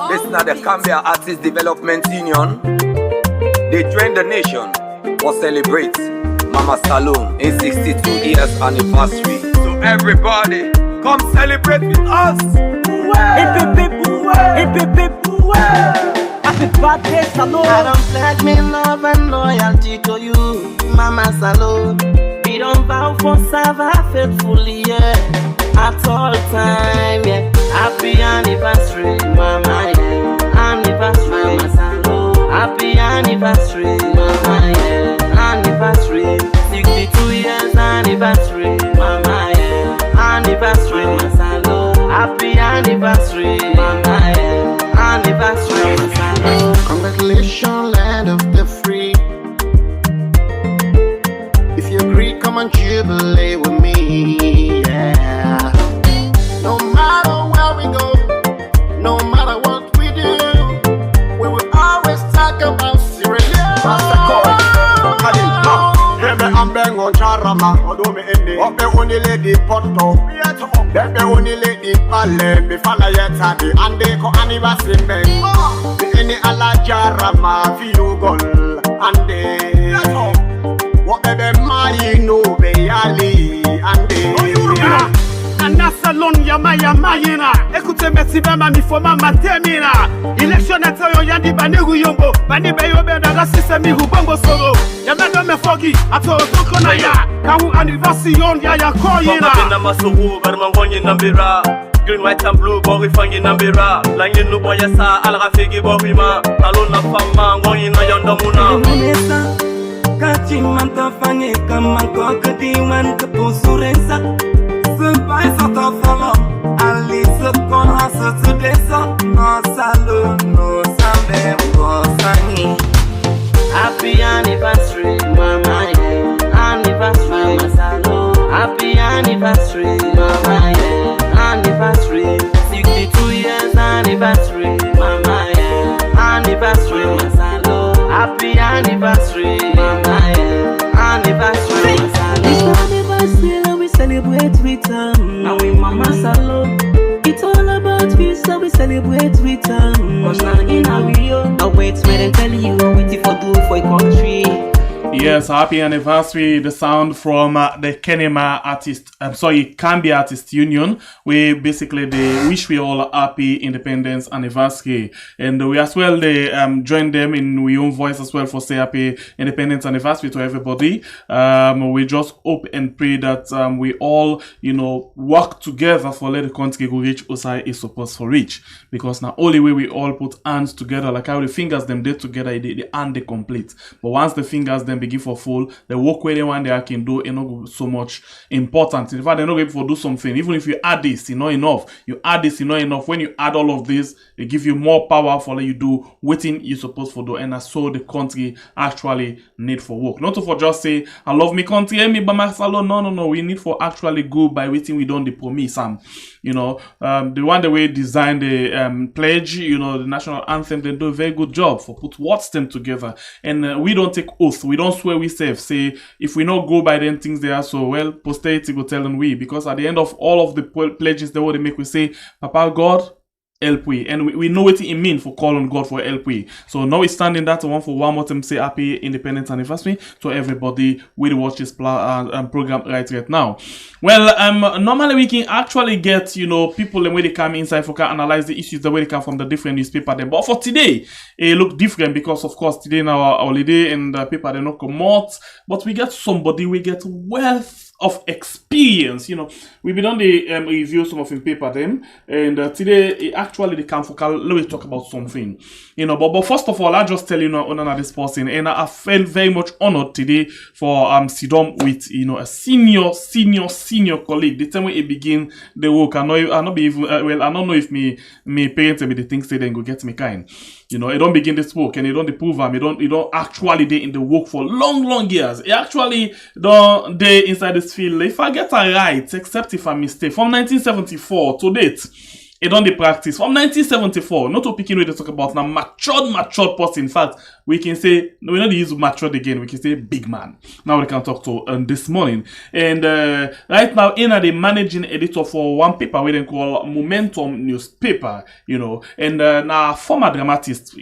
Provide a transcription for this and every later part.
This is not the Cambia Artist Development Union. They join the nation for celebrate Mama Saloon in 62 years anniversary. So everybody, come celebrate with us. Happy birthday, Saloon. I don't pledge me love and loyalty to you, Mama Saloon. We don't vow for serve faithfully, yeah, at all time, yeah. Happy anniversary, Mama, yeah. Anniversary, Mama Saloon. Happy anniversary, Mama, yeah. Anniversary, 62 years anniversary, Mama, yeah. Anniversary, Mama Saloon. Happy anniversary, Mama, yeah. Anniversary, Mama Saloon. Congratulations, land of the free. If you agree, come and jubilate with me, yeah. No matter where we go, no matter what we do, we will always talk about Sierra Leone. I'm bang on Charama, although me in the up the only lady Porto, then the only lady Pale, me follow yet the and they co anniversary bang. The any ala Charama, feel goal, and they what baby my no be Ali, and they. Anna Salon Yamaya Mayina. Écoutez, merci Bama mi foma matemina. Election atayo yandi banegu yombo. Bani beyo beda gasi semi hubongo soro. Yamendo me fogi ato toko na ya. Kawu anniversary on ya ya koyina. Mama na masuru barmangonyi nambira. Green, white and blue, bori fangi nambira. Langin no boya sa alga fegi borima. Alon na fama ngonyi na yondamuna. Kachi manta fangi kamanko kadiman kapusuresa. Pas sans femme, Alice qu'on a ce descend, nos salons, nos sambes, nos sangi. Happy anniversary, Mama, yeah. Anniversary, Mama Salon. Happy anniversary, Mama, yeah. Anniversary, 62 years anniversary, Mama, yeah. Anniversary, Mama Salon. Happy anniversary, Mama, yeah. Anniversary, Mama Salon. Celebrate with them. Now we Mama Saloon. It's all about peace, so we celebrate with them. Cause now in a Rio, I wait, man, and tell you what we for do for a country. Yes, happy anniversary. The sound from the Cambia Artist Union. We basically they wish we all a happy independence anniversary, and we as well they join them in we own voice as well for say happy independence anniversary to everybody. We just hope and pray that we all work together for let the country go reach Osai is supposed to reach, because now only way we all put hands together like how the fingers them did together the hand they complete, but once the fingers them begin for full, the work where they want they can do is not so much important. In fact, they're not able to do something. Even if you add this, not enough. You add this, not enough. When you add all of this, it give you more power for let you do what you're supposed to do, and that's so the country actually need for work. Not to for just say I love me country, me by my salon. No. We need for actually go by waiting we don't the promise. The one the way design the pledge, the national anthem, they do a very good job for put words them together, and we don't take oath. We don't swear we safe. Say if we not go by them things they are so well, posterity go tell them we, because at the end of all of the pledges they want to make we say Papa God help we, and we know what it mean for call on God for help we. So now we standing that one for one more time say happy independence anniversary to everybody will watch this program right now. Well, normally we can actually get people the way they come inside for can analyze the issues the way they come from the different newspaper them. But for today it look different because of course today now our holiday and the paper they not come out, but we get somebody we get wealth of experience. We've been on the review some of in paper them, and today actually they come for let me talk about something. But first of all, I just tell on this person, and I felt very much honored today for sit down with a senior colleague. The time when it begin the work, I don't know if me parents be the things say then go get me kind. It don't begin this work and it don't prove them. It don't actually they in the work for long years. It actually don't they inside this field. If I get it right, except if I mistake, from 1974 to date, It on the practice from 1974. Not to picking with to talk about now matured person. In fact, we can say no, we don't use matured again. We can say big man. Now we can talk to this morning. And right now, in the managing editor for one paper we then call Momentum newspaper. And now former dramatist.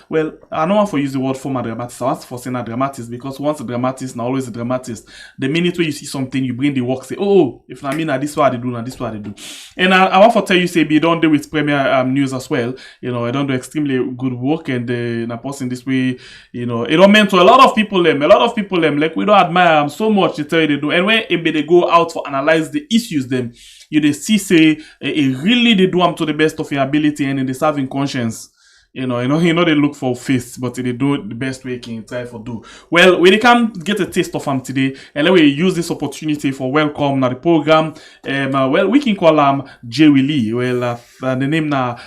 Well, I don't want to use the word former dramatist. I want to say a dramatist because once a dramatist, now always a dramatist. The minute where you see something, you bring the work. Say, oh, if I mean this what they do, now this what they do. And I want to tell you, say, be don't do with Premier News as well. I don't do extremely good work, and I post in this way. It don't mean to a lot of people them. Like we don't admire them so much. They tell you they do, and when they go out for analyze the issues, them they see say really they do them to the best of your ability and in the serving conscience. They look for face, but they do the best way they can try for do. Well, we can get a taste of them today, and let me use this opportunity for welcome now the program. Well, we can call him Jerry Lee. Well, the name now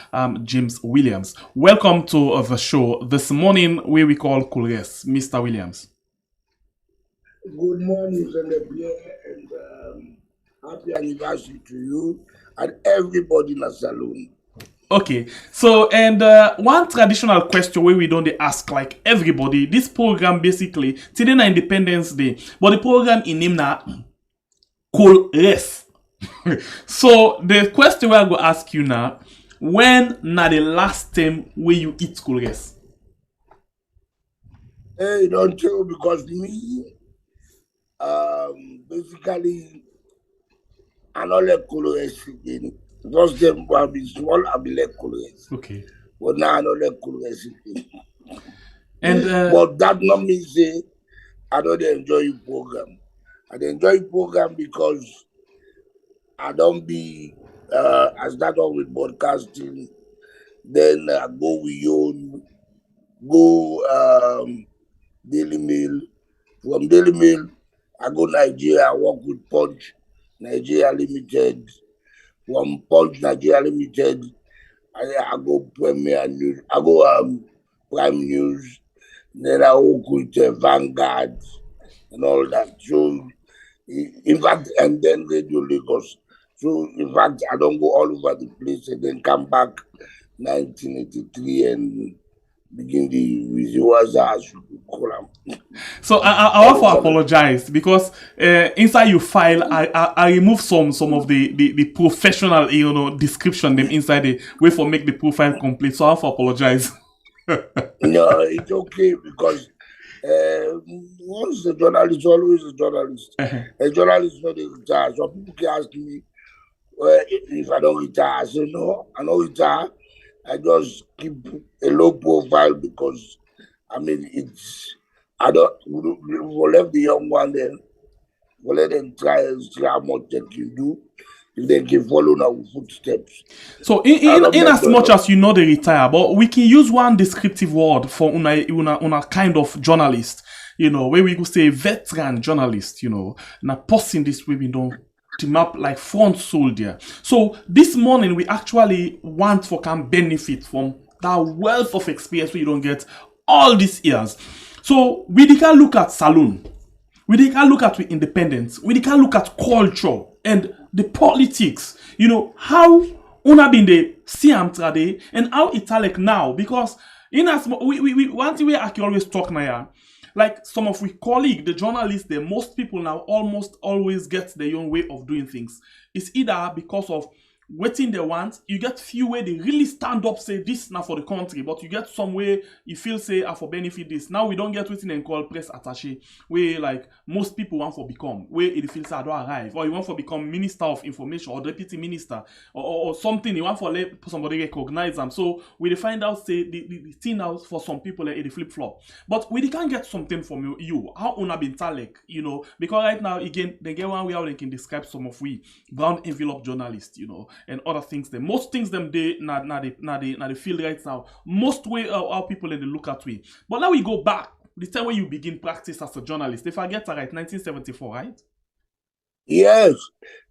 James Williams. Welcome to the show this morning, where we call KOL RES, Mr. Williams. Good morning, Zenebia, and happy anniversary to you and everybody in the saloon. Okay, so and one traditional question where we don't ask like everybody, this program basically today na Independence Day, but the program in name na KOL RES. So the question I go ask you now, when na the last time where you eat KOL RES? Hey, don't you? Because me, basically, I don't like KOL RES again. Just them will be small, I'll be like KOL RES. Okay. But now I don't like KOL RES again. And but that not mean say I don't enjoy your program. I enjoy your program because I don't be I start off with broadcasting, then I go with you, go Daily Mail. From Daily Mail, I go Nigeria, I work with Punch, Nigeria Limited. From Punch, Nigeria Limited, I go Premier News, I go Prime News, then I work with Vanguard and all that. So, in fact, and then Radio Lagos. So, in fact, I don't go all over the place and then come back 1983 and begin the Wiziwaza column. So I want to apologize because inside your file I remove some of the professional description them inside the way for make the profile complete. So I want to apologize. No, it's okay because once a journalist, always a journalist. A journalist is not a retire. So people can ask me if I don't retire. I say no, I don't retire. I just keep a low profile because we'll let the young one then, we'll let them try and see how much they can do if they can follow our footsteps. So in as much as they retire, but we can use one descriptive word for una kind of journalist, where we could say veteran journalist, na person this way we don't team up like front soldier. So this morning we actually want for can benefit from that wealth of experience where you don't get all these years. So we can look at saloon, we can look at independence, we can look at culture and the politics. How una been the CM trade and how it's like now, because in as we one thing we actually always talk now. Like some of we colleagues, the journalists, most people now almost always get their own way of doing things. It's either because of waiting they want, you get few way they really stand up, say this now for the country, but you get some way you feel say for benefit this. Now we don't get waiting and call press attaché, where like most people want for become, where it feels I don't arrive, or you want for become minister of information or deputy minister or something, you want for let somebody recognize them. So we find out say the thing out for some people it flip flop. But we can't get something from you. How una been talek, because right now again they get one way how they can describe some of we brown envelope journalists, and other things. Most things them they na the field right now. Most way how people they look at we. But now we go back the time when you begin practice as a journalist. If I get that right, 1974, right? Yes,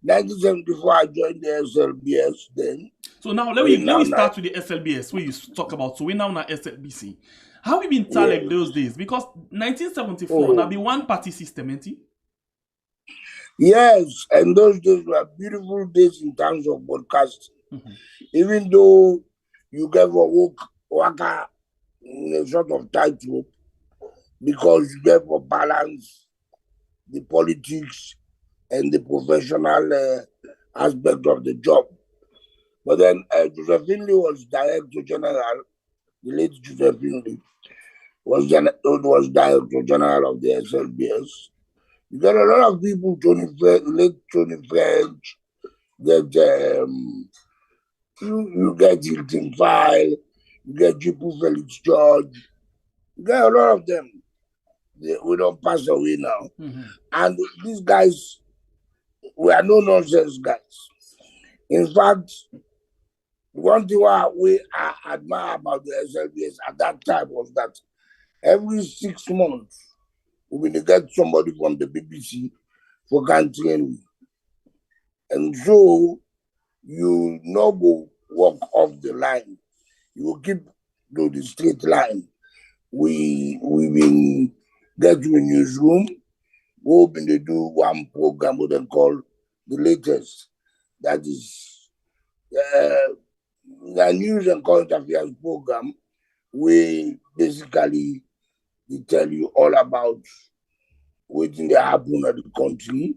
1974 I joined the SLBS then. So now let me start with the SLBS where you talk about. So we now na SLBC. How we been talek those days? Because 1974 now be one party system, ain't it? Yes, and those days were beautiful days in terms of broadcasting. Even though you get for worker in a sort of tightrope, because you get for balance the politics and the professional aspect of the job. But then Joseph Finley was Director General, the late Joseph Finley was Director General of the SLBS. You got a lot of people, late Tony French, you get Hilton File, you get Jipu Felix George, you get a lot of them. We don't pass away now. And these guys were no nonsense guys. In fact, one thing we admire about the SLBS at that time was that every 6 months, we will get somebody from the BBC for country. And so you no go walk off the line. You will keep to the straight line. We will get to a newsroom. We open to do one program what they call the latest. That is the news and current affairs program. We basically tell you all about what happen at the country,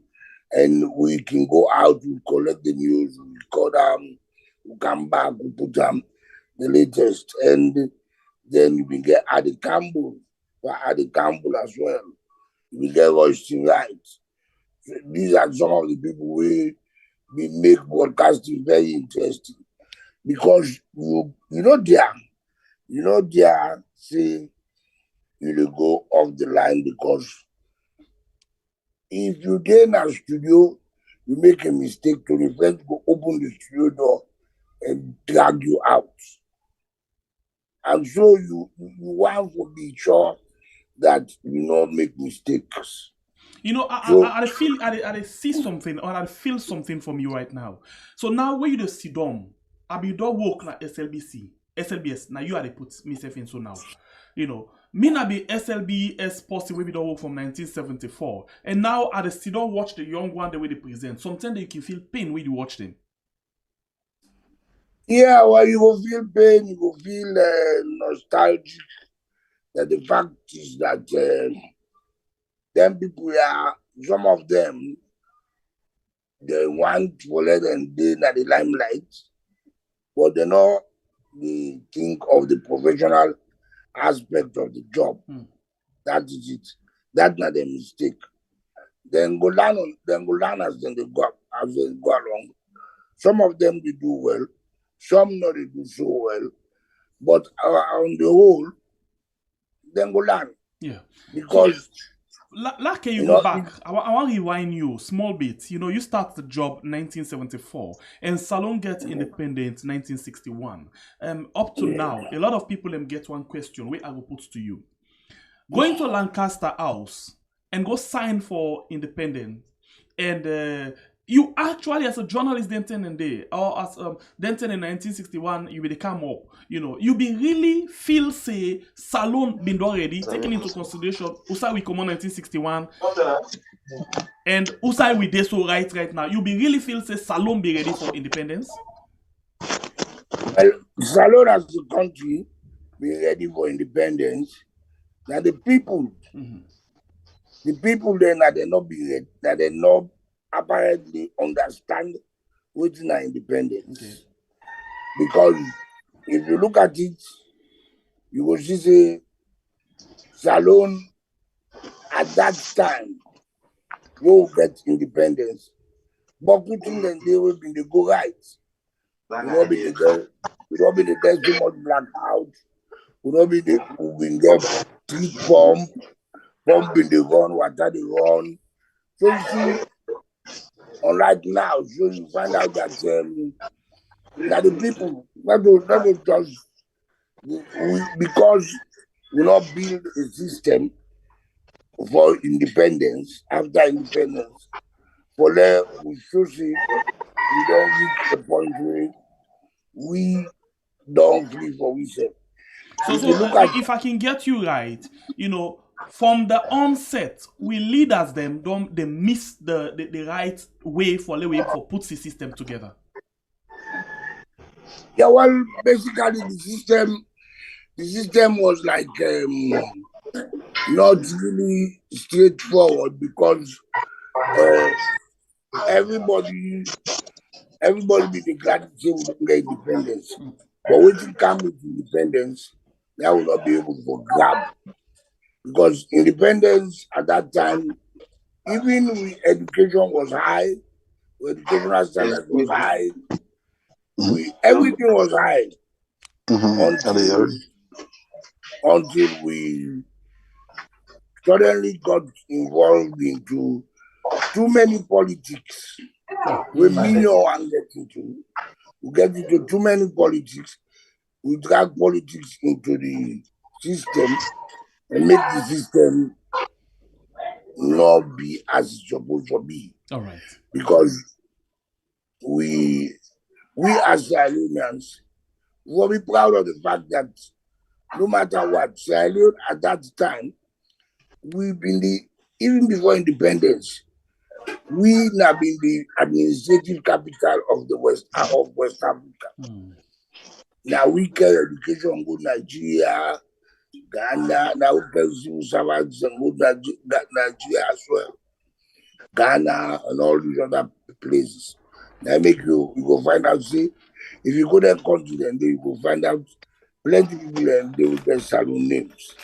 and we can go out, we collect the news, we record them, we come back, we put them the latest, and then we get Adi Campbell as well. We get Royston Wright. So these are some of the people we make broadcasting very interesting, because you know there say you will go off the line, because if you get in a studio, you make a mistake, to the friends go open the studio door and drag you out. And so you want to be sure that you not make mistakes. You know, I see something, or I feel something from you right now. So now when you just sit down, I be don't work like SLBS. Now you are the put myself in so now. You know, me na be SLBS posse we don't work from 1974. And now I still don't watch the young one the way they present. Sometimes you can feel pain when you watch them. Yeah, well, you will feel pain, you will feel nostalgic. That the fact is that them people are, some of them, they want to let them be in the limelight, but they know they think of the professional aspect of the job. That is it. That's not a mistake. Then go learn as they go along. Some of them they do well, some not they do so well, but on the whole, then go learn. Yeah. Because like you go back, I want to rewind you small bit. You know, you start the job 1974, and Salon gets independent 1961. Up to now, a lot of people get one question where I will put to you. Going to Lancaster House and go sign for independence, and you actually, as a journalist then and there, or as then in 1961, you will come up. You know, you be really feel say Salon been already taken into consideration. Usai we come on 1961, and Usai we dey so right now. You be really feel say Salon be ready for independence. Well, Salon as a country be ready for independence. Now the people then that they not be ready, that they not apparently understand what is independence. Okay. Because if you look at it, you will see say Salon at that time will get independence. But putting them they will be the go right. Will not be the there's too much blackout. Will not be the who will get treat pump in the run, water the run. So you see, unlike now, so you find out that that the people not just because we not build a system for independence after independence. For there we should see we don't reach the point where we don't free for ourselves. So if I can get you right, you know, from the onset, we leaders they miss the right way for put the system together. Yeah, well, basically the system was like not really straightforward because uh, everybody be glad to say we don't get independence. But waiting come with independence, they will not be able to grab. Because independence at that time, even with education was high, educational standard was high, everything was high until we suddenly got involved into too many politics. We mean no one get into. We get into too many politics. We drag politics into the system and make the system not be as it's supposed to be. All right. Because we as Sierra Leoneans will be proud of the fact that no matter what, Sierra Leone at that time, we've been even before independence, we have been the administrative capital of the West Africa. Now we carry education go Nigeria, Ghana, now we carry civil servants and go Nigeria as well. Ghana and all these other places. Now make you go find out, see, if you go there continent, you go find out plenty people and they will get salon names.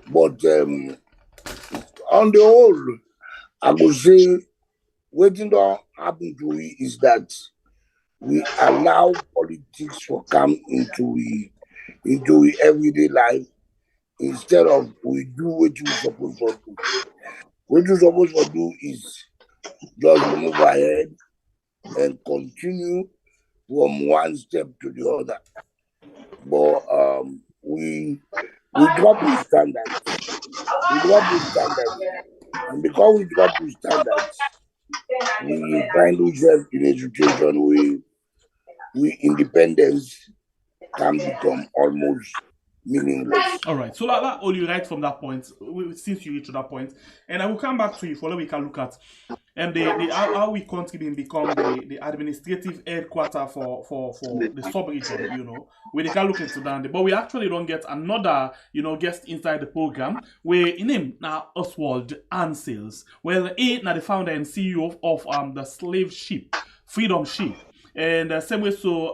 But on the whole, I would say what don't happen to we is that we allow politics to come into everyday life instead of we do what you're supposed to do. What you're supposed to do is just move ahead and continue from one step to the other. But we drop the standards. We drop the standards. And because we drop the standards, we find ourselves in a situation where independence can become almost meaningless. All right. So that all you write from that point, since you reach to that point, and I will come back to you for what we can look at. And how we country become the administrative headquarter for the sub-region, you know, where they can look into that. But we actually don't get another, you know, guest inside the program where in him now Oswald Ansels. Well, he now the founder and CEO of the slave ship, Freedom Ship. And same way, so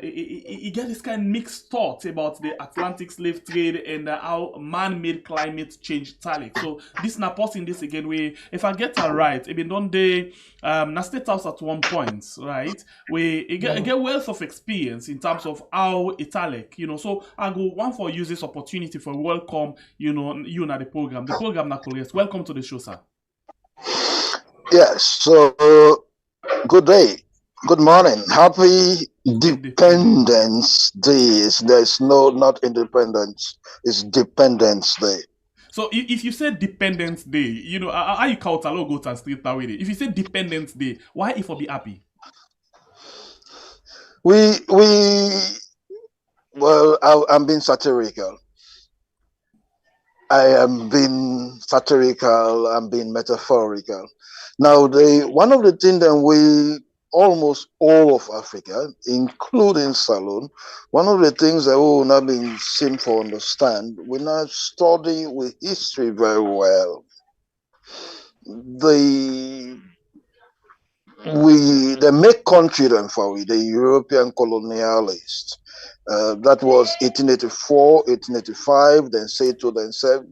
he get this kind of mixed thoughts about the Atlantic slave trade and how man-made climate change tally. So this na posting this again. If I get it right, even don't they na state house at one point, right? We get wealth of experience in terms of how italic, you know. So I go one for use this opportunity for welcome, you know, you na the program. The program na KOL RES. Welcome to the show, sir. Yes. So good day. Good morning. Happy Dependence Day. There's not independence. It's Dependence Day. So if you say Dependence Day, you know, how you count a logo and street that way. If you say Dependence Day, why if I be happy? I'm being satirical. I am being satirical. I'm being metaphorical. Now, one of the things that almost all of Africa, including Salon, one of the things that we will not be seem to understand, we not study with history very well. The make country then for we, the European colonialists. That was 1884, 1885, then said,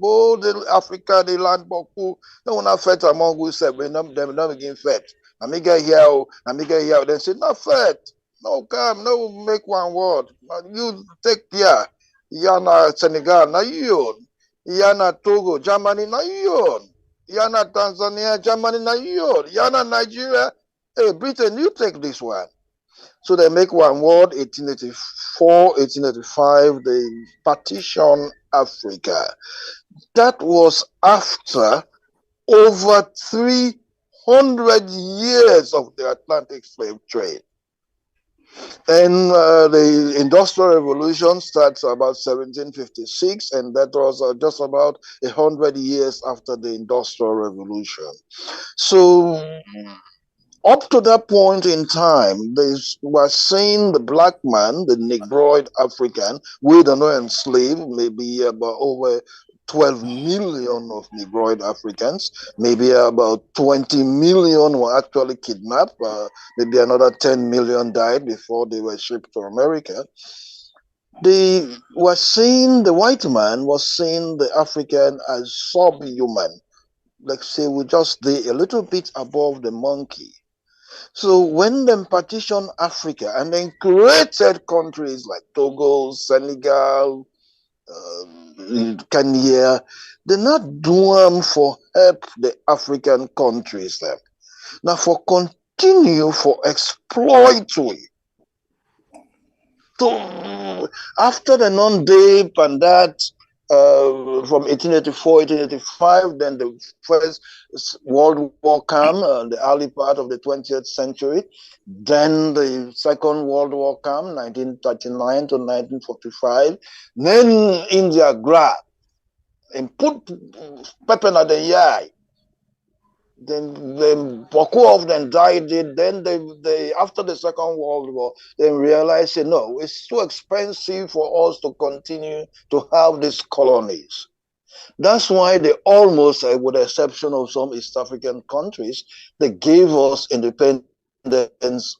oh, the Africa, the land boku, no one fed among who said, we not begin fed. Amiga here, then say, not fed. No, come, no, make one word. You take here. Yana Senegal, na you. Yana Togo, Germany, na you. Yana Tanzania, Germany, na you. Yana Nigeria, hey, Britain, you take this one. So they make one word, 1884, 1885, they partition Africa. That was after over 300 years of the Atlantic slave trade. And the Industrial Revolution starts about 1756, and that was just about 100 years after the Industrial Revolution. So Up to that point in time, they were seeing the black man, the Negroid African, with an enslaved, maybe about over 12 million of Negroid Africans, maybe about 20 million were actually kidnapped, maybe another 10 million died before they were shipped to America. They were seeing, the white man was seeing the African as subhuman, like say we just a little bit above the monkey. So when they partitioned Africa and then created countries like Togo, Senegal, Kenya, they're not doing for help the African countries there. Now for continue for exploiting. So after the non-dip and that, from 1884, 1885, then the First World War came, the early part of the 20th century. Then the Second World War came, 1939 to 1945. Then India grabbed and put pepper at the eye. Then Boko of them died. Then they after the Second World War, they realized, no, it's too expensive for us to continue to have these colonies. That's why they almost, with the exception of some East African countries, they gave us independence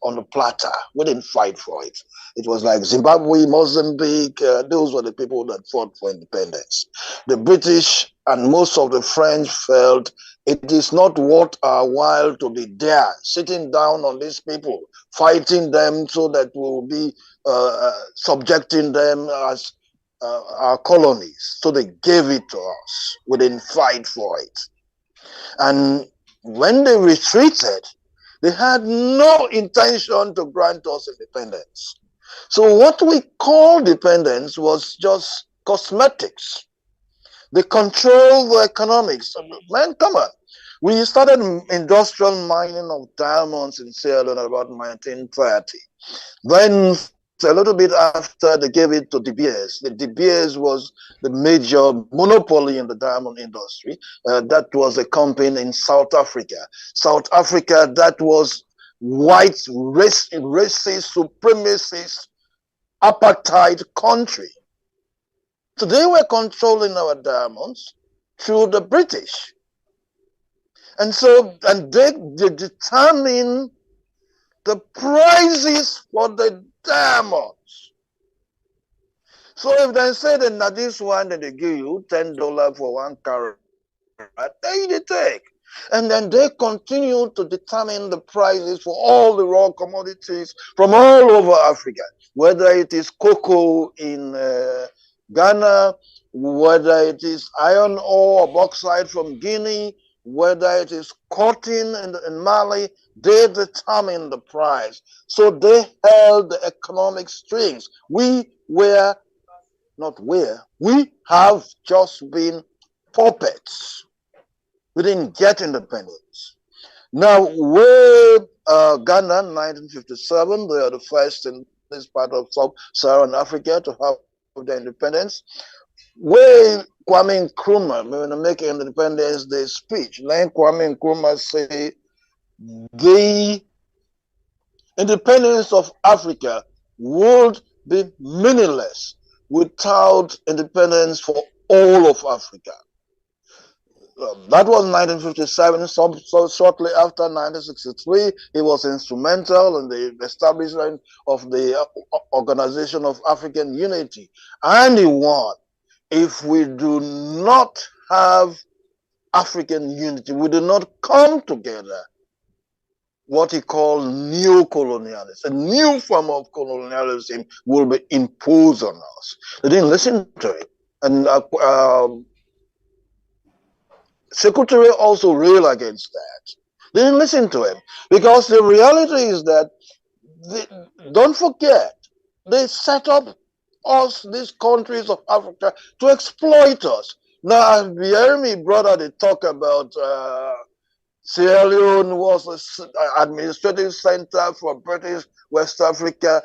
on the platter. We didn't fight for it. It was like Zimbabwe, Mozambique, those were the people that fought for independence. The British and most of the French felt it is not worth our while to be there, sitting down on these people, fighting them so that we will be subjecting them as our colonies. So they gave it to us. We didn't fight for it. And when they retreated, they had no intention to grant us independence. So what we call dependence was just cosmetics. They control the economics. Man, come on. We started industrial mining of diamonds in Sierra Leone about 1930. Then a little bit after, they gave it to De Beers. The De Beers was the major monopoly in the diamond industry. That was a company in South Africa. South Africa, that was white, racist, supremacist, apartheid country. So they were controlling our diamonds through the British. And so, and they determine the prices for the diamonds. So if they say that now this one that they give you $10 for 1 carat, they take. And then they continue to determine the prices for all the raw commodities from all over Africa, whether it is cocoa in Ghana, whether it is iron ore or bauxite from Guinea, whether it is cotton in Mali, they determine the price. So they held the economic strings. We have just been puppets. We didn't get independence. Now, with Ghana, 1957, they are the first in this part of Sub-Saharan Africa to have their independence. When Kwame Nkrumah, when making Independence Day speech, then Kwame Nkrumah say the independence of Africa would be meaningless without independence for all of Africa. That was 1957. So shortly after 1963, he was instrumental in the establishment of the Organization of African Unity, and he won. If we do not have African unity, we do not come together, what he called neo-colonialism, a new form of colonialism will be imposed on us. They didn't listen to it. And Secretary also railed against that. They didn't listen to him because the reality is that, don't forget, they set up us, these countries of Africa, to exploit us. Now, Jeremy brother, they talk about Sierra Leone was an administrative center for British West Africa.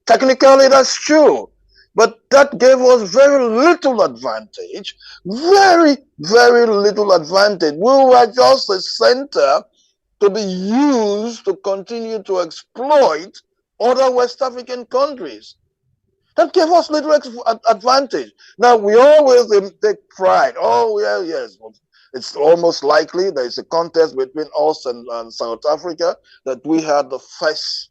Technically, that's true. But that gave us very little advantage. Very, very little advantage. We were just a center to be used to continue to exploit other West African countries. That gave us little advantage. Now, we always take pride. Oh, yeah, yes. It's almost likely there is a contest between us and South Africa that we had the first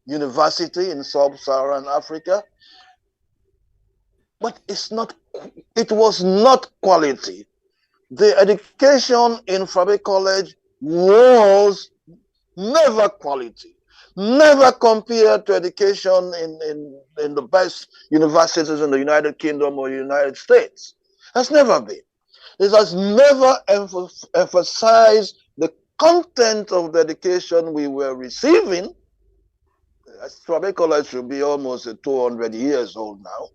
university in sub-Saharan Africa. But it was not quality. The education in Fabe College was never quality, never compared to education in the best universities in the United Kingdom or United States. Has never been. It has never emphasized the content of the education we were receiving. Fabe College should be almost 200 years old now.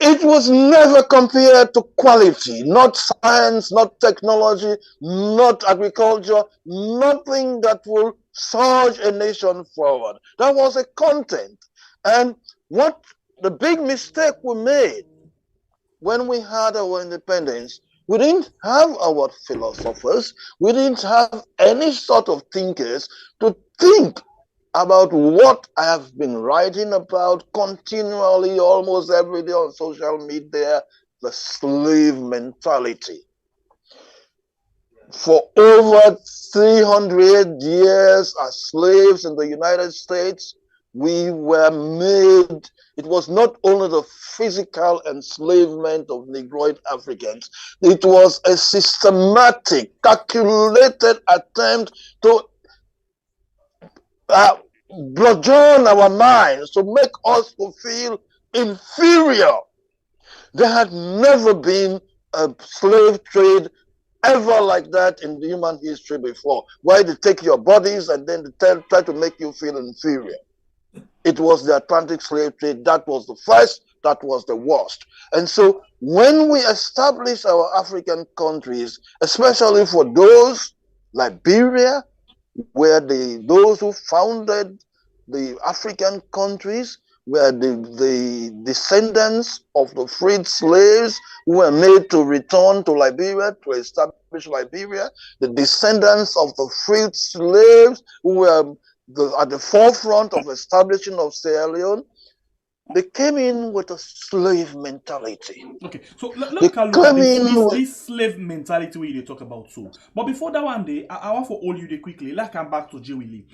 It was never compared to quality, not science, not technology, not agriculture, nothing that will surge a nation forward. That was a content. And what the big mistake we made when we had our independence, we didn't have our philosophers, we didn't have any sort of thinkers to think about what I have been writing about continually, almost every day on social media, the slave mentality. For over 300 years as slaves in the United States, we were made, it was not only the physical enslavement of Negroid Africans, it was a systematic, calculated attempt to bludgeon our minds, to make us to feel inferior. There had never been a slave trade ever like that in human history before, where they take your bodies and then they try to make you feel inferior. It was the Atlantic slave trade. That was the first, that was the worst. And so when we established our African countries, especially for those, Liberia, where those who founded the African countries were the descendants of the freed slaves who were made to return to Liberia to establish Liberia, the descendants of the freed slaves who were at the forefront of establishing of Sierra Leone. They came in with a slave mentality. Okay, so let me look at this slave mentality we talk about too. But before that one day, I want for all you day quickly. Let's come back to J. Willie.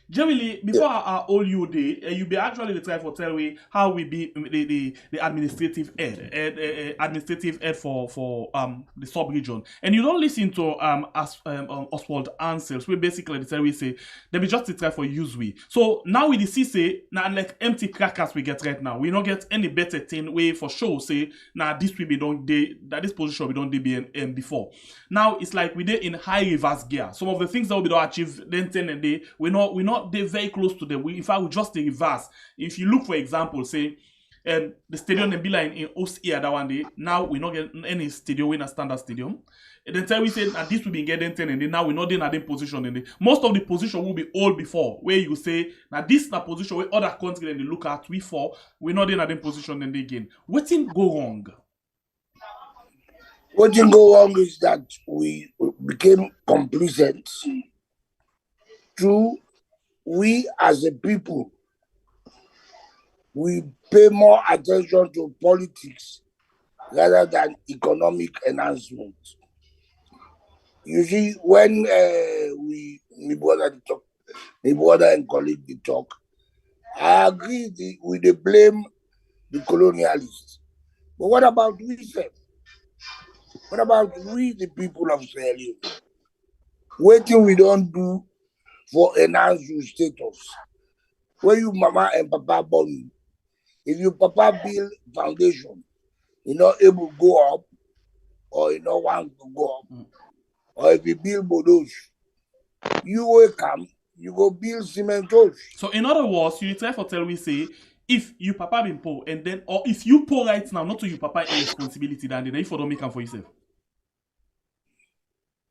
J. Willie, before I all you day, you be actually the try for tell me how we be the administrative head for the sub region, and you don't listen to Oswald Ansels. We basically the tell we say they be just the try for use we. So now we see say now like empty crackers we get right now. We don't get any better thing way for sure say now this we be don't that this position we don't be before. Now it's like we did in high reverse gear. Some of the things that we don't achieve then 10 and day we're not they're very close to them. In fact, we just the reverse. If you look, for example, say the stadium in Bila in Ost here that one day, now we not get any stadium in a standard stadium. And then tell we say that this will be getting 10 and then now we're not in a position and most of the position will be old before where you say now this is the position where other countries and they look at we for we're not in a position and they again. What thing go wrong? What thing go wrong is that we became complacent through we as a people, we pay more attention to politics rather than economic enhancement. You see, when my brother and colleague talk, I agree with the blame the colonialists. But what about we, sir? What about we, the people of Sierra Leone? What do we don't do for enhance your status? When you mama and papa born, if your papa build foundation, you're not able to go up, or you don't want to go up, or if you build bodos, you will come, you go build cementos. So in other words, you try for tell we say if you papa been poor and then or if you poor right now, not to you papa a responsibility then if you don't make them for yourself.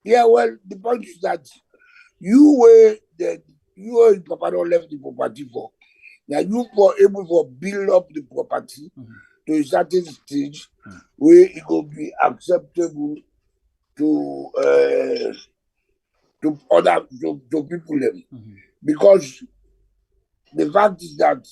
Yeah, well, the point is that you papa don't left the property for. Now you were able to build up the property to a certain stage where it will be acceptable to to other to people them. Because the fact is that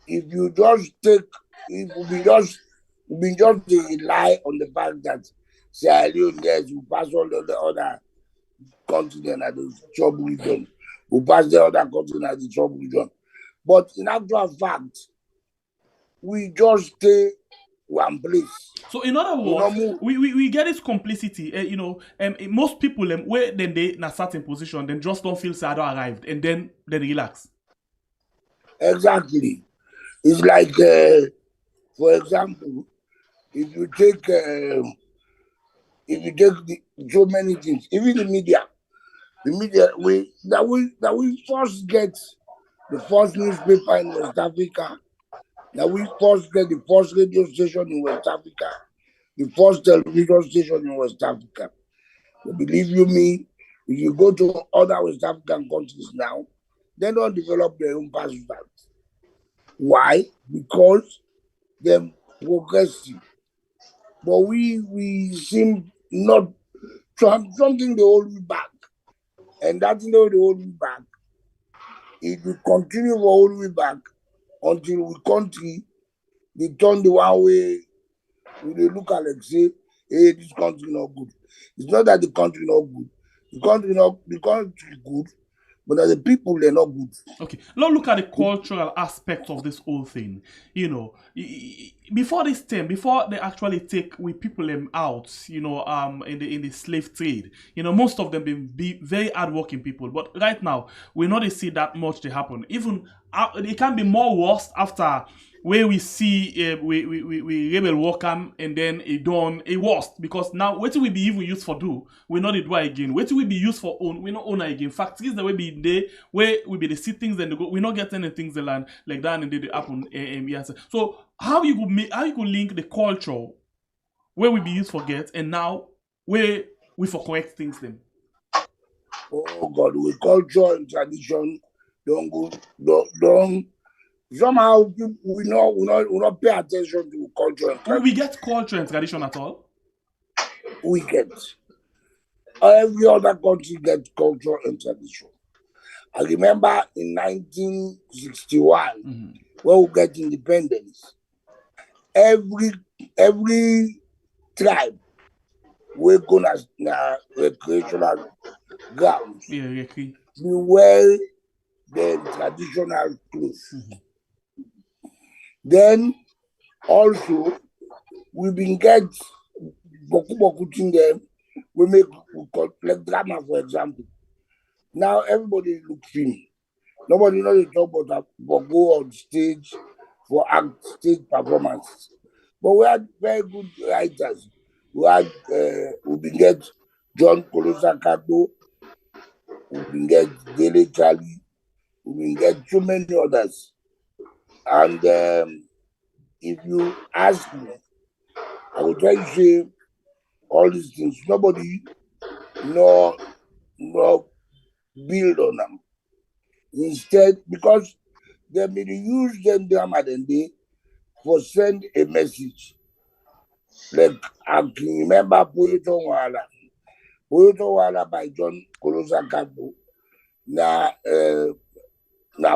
if you just take, if we just rely on the fact that Sierra Leone, yes, we pass all the other continent at the trouble region, we pass the other continent at the trouble region. But in actual fact, we just stay one place. So in other words, we get this complicity. Most people where then they in a certain position, then just don't feel sad or arrived, and then they relax. Exactly. It's like, for example, if you take so many things, even the media that we first get the first newspaper in West Africa, that we first get the first radio station in West Africa, the first television station in West Africa. But believe you me, if you go to other West African countries now, they don't develop their own past facts. Why? Because they're progressive. But we seem not to have something they hold me back. And that thing they hold me back, it will continue to hold me back until we country, they turn the one way, they look at it and say, hey, this country not good. It's not that the country not good. The country good, but the people, they're not good. Okay, let's look at the cultural aspect of this whole thing. Before this time, before they actually take people out, in the slave trade, most of them be very hardworking people. But right now, we not see that much to happen. Even it can be more worse after where we see we rebel welcome and then it done a worst, because now what will be even used for do we not do again, what will be used for own we not own again. Factories that will be there where we be the see things and we not get any things the land like that and they happen. Yes. So how you could link the culture where we be used for get and now where we for correct things them? Oh God, we culture and tradition don't somehow we not pay attention to culture and tradition. We get culture and tradition at all? We get. Every other country gets culture and tradition. I remember in 1961, when we get independence, every tribe we go na recreational grounds. We wear the traditional clothes. Then also we been get boku thing them. We like drama, for example. Now everybody look film. Nobody knows to talk about go on stage for stage performances. But we had very good writers. We been get John Kolosakato, we been get Dele Charlie, we been get so many others. And if you ask me, I will try to say all these things. Nobody no build on them. Instead, because they may use them drama then they for send a message. Like I can remember Poyoto Wala by John Kolosakato. Na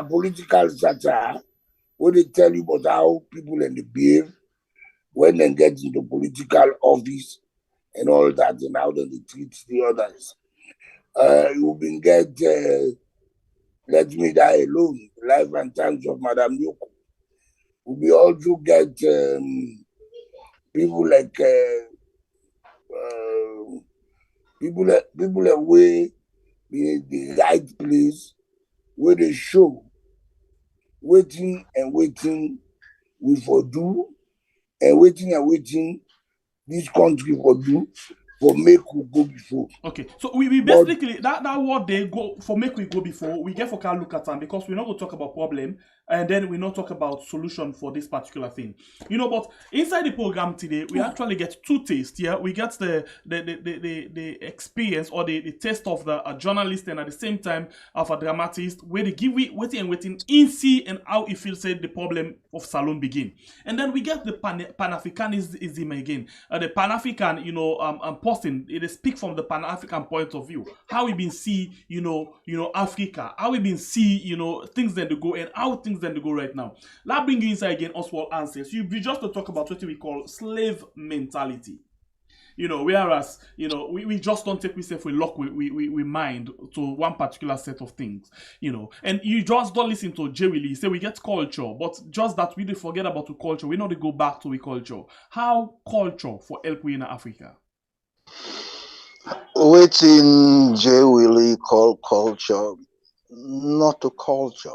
political satire, where they tell you about how people and they behave when they get into political office and all that, and how they treat the others. You been get Let Me Die Alone, Life and Times of Madame Yoko. We also get people like people away the right place where they show waiting we for do and waiting this country for do for make we go before. Okay, so we basically that what they go for make we go before we get for can look at them, because we're not going to talk about problem and then we not talk about solution for this particular thing. But inside the program today we actually get two tastes. Yeah, we get the experience or the taste of the journalist and at the same time of a dramatist, where they give we waiting in see and how it feels said the problem of Salone begin. And then we get the Pan-Africanism again, the Pan-African person, it speak from the Pan-African point of view. How we been see, Africa, how we been see, things then to go and how things then to go right now. That bring you inside again, Oswald answers. You be just to talk about what we call slave mentality. Whereas, we just don't take ourselves, we lock, we mind to one particular set of things, and you just don't listen to Jay Willie say we get culture, but just that we do forget about the culture, we know to go back to the culture. How culture for help we in Africa? Waiting Jay Willie call culture, not a culture.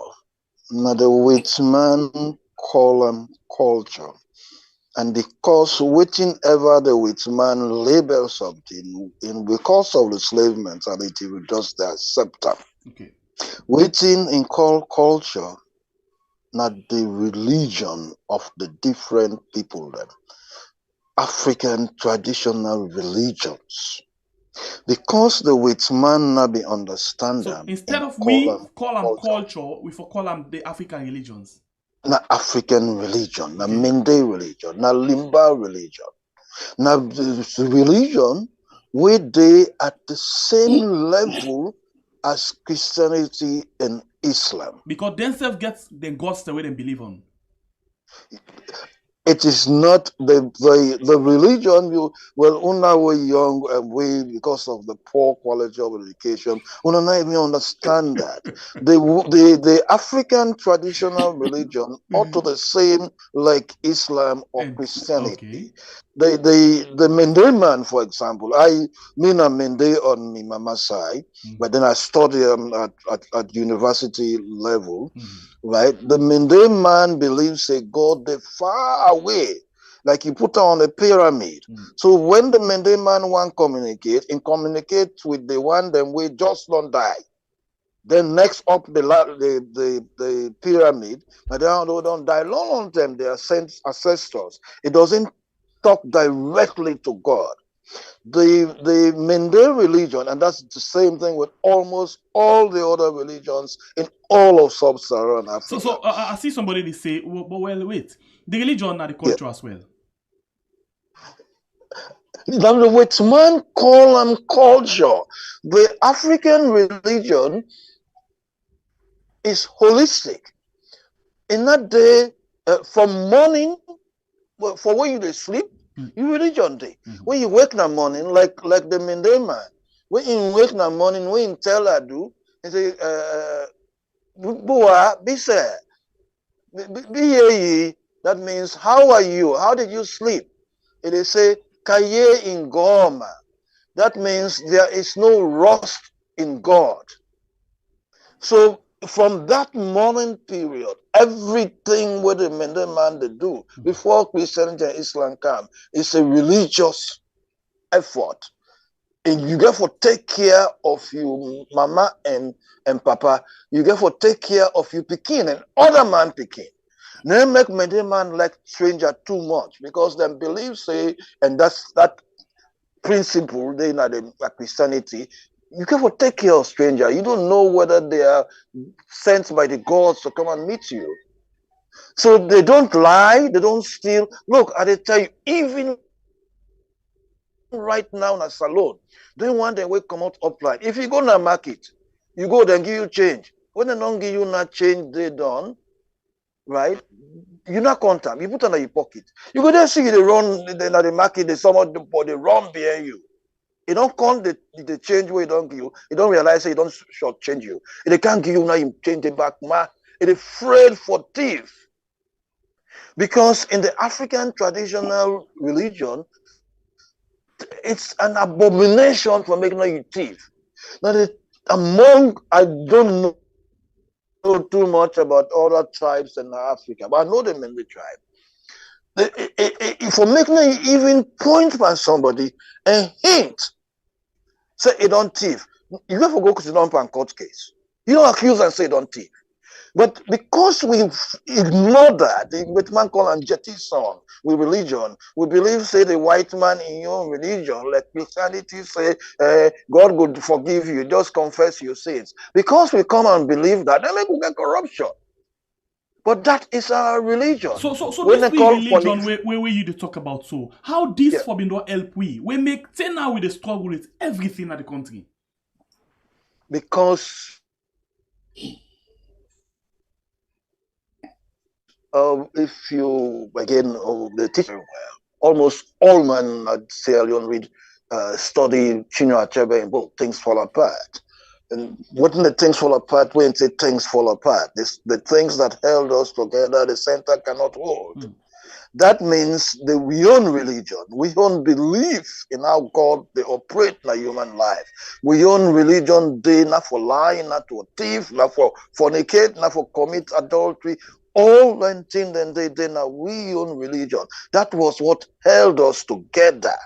Not the white man call them culture. And because waiting ever the white man label something, because of the slave mentality, we just accept them. Okay. Waiting in call culture, not the religion of the different people then. African traditional religions. Because the white man not be understand them. So instead of we call them culture, we for call them the African religions. Na African religion, na Mende religion, na Limba religion, na religion where they at the same level as Christianity and Islam. Because themselves gets the gods the way they believe on. It is not the religion. When I were young, because of the poor quality of education, we don't even understand that the African traditional religion are to the same like Islam or Christianity. Okay. The Mende man, for example, I mean a Mende on my mama side, but then I studied at university level. Right, the Mende man believes a God they far away, like you put on a pyramid. So when the Mende man want communicate with the one them we just don't die. Then next up the pyramid, but they don't die long time. They are ancestors. It doesn't talk directly to God. The Mende religion, and that's the same thing with almost all the other religions in all of sub-Saharan Africa. So I see somebody they say, but wait, the religion and the culture as well. The white man call them culture. The African religion is holistic. In that day, from morning, for when you sleep, you religion day. When you wake in the morning, like the Mende man, when you wake in the morning, when you tell Adu, and say, Bua, be sad. Be that means, how are you? How did you sleep? And they say, Kaye in Goma. That means there is no rust in God. So from that morning period, everything what the Mende man they do before Christianity and Islam come is a religious effort. And you get to take care of your mama and papa. You get to take care of your pikin and other man pikin. They make Mende man like stranger too much because them believe say, and that's that principle they in the Christianity. You get to take care of stranger. You don't know whether they are sent by the gods to come and meet you. So they don't lie, they don't steal. Look, I tell you, even right now in a salon, they want them will come out upline. If you go to the market, you go there and give you change. When they don't give you not change, they done, right? You not contact, you put under your pocket. You go there, see they run in the market, they someone they run behind you. You don't count the change where you don't give you. You don't realize you don't short change you. They can't give you now, you change it back. It is afraid for thief. Because in the African traditional religion, it's an abomination for making you thief. Now, I don't know too much about other tribes in Africa, but I know them in the tribe. For making you even point by somebody and hint, say you don't thief. You have to go to the court case. You don't accuse and say don't thief. But because we ignore that, the white man call and jettison with religion, we believe, say, the white man in your religion, like Christianity say, God would forgive you, just confess your sins. Because we come and believe that, then we get corruption. But that is our religion. So when this they call religion where you to talk about, so how this for don't help we make now with the struggle with everything at the country? Because if you again the teacher, almost all men at Sierra Leone read study Chinua Achebe in book Things Fall Apart. And wouldn't the things fall apart when say things fall apart? The things that held us together, the center cannot hold. That means that we own religion. We own belief in how God they operate in a human life. We own religion day not for lying, not to thief, not for fornicate, not for commit adultery. All 19 and they now we own religion. That was what held us together.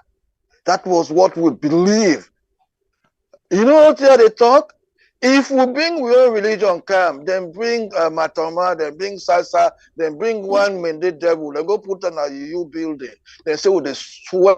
That was what we believe. You know what they talk? If we bring real religion come, then bring Matama, then bring Salsa, then bring one Mende devil, they go put on a UU building. They say, well, they swear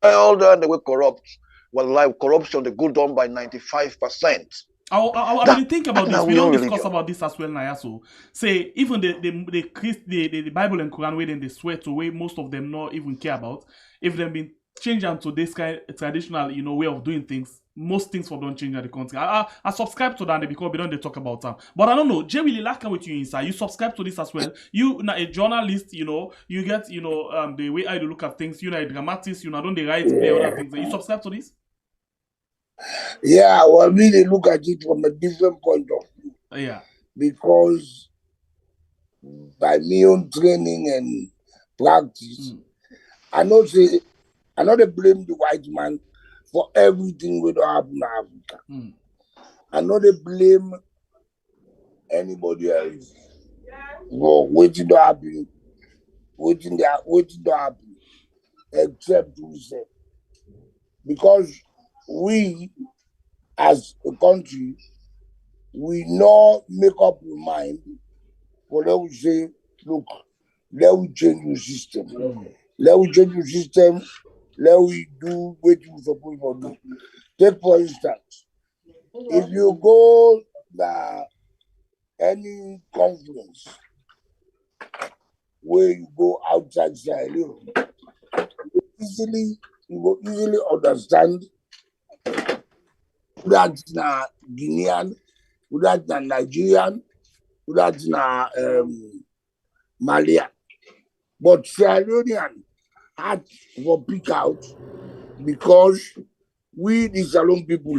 all that they will corrupt. Well, life corruption, they go down by 95%. I really think about this. We don't discuss about this as well, Nayaso. Say even the Bible and Quran where they swear to way most of them not even care about. If they've been changed to this kind of traditional, way of doing things, most things for don't change in the country. I subscribe to that because we don't talk about them. But I don't know, Jay really like with you inside. You subscribe to this as well. You a journalist, you get the way I look at things. A dramatist, don't the right play other things. You subscribe to this? Yeah, well, really look at it from a different point of view. Yeah. Because by my own training and practice, I know they blame the white man for everything we don't happen in Africa. I know they blame anybody else for waiting to happen, waiting to happen, except we say. Because we, as a country, we not make up the mind for let we say, look, let we change the system. Let we change the system. Let we do what we're supposed to do. Take for instance, if you go to any conference where you go outside Sierra Leone, you will easily understand that's na Guinean, that's na Nigerian, that's na Malian. But Sierra Leonean had to pick out because we, the Salon people,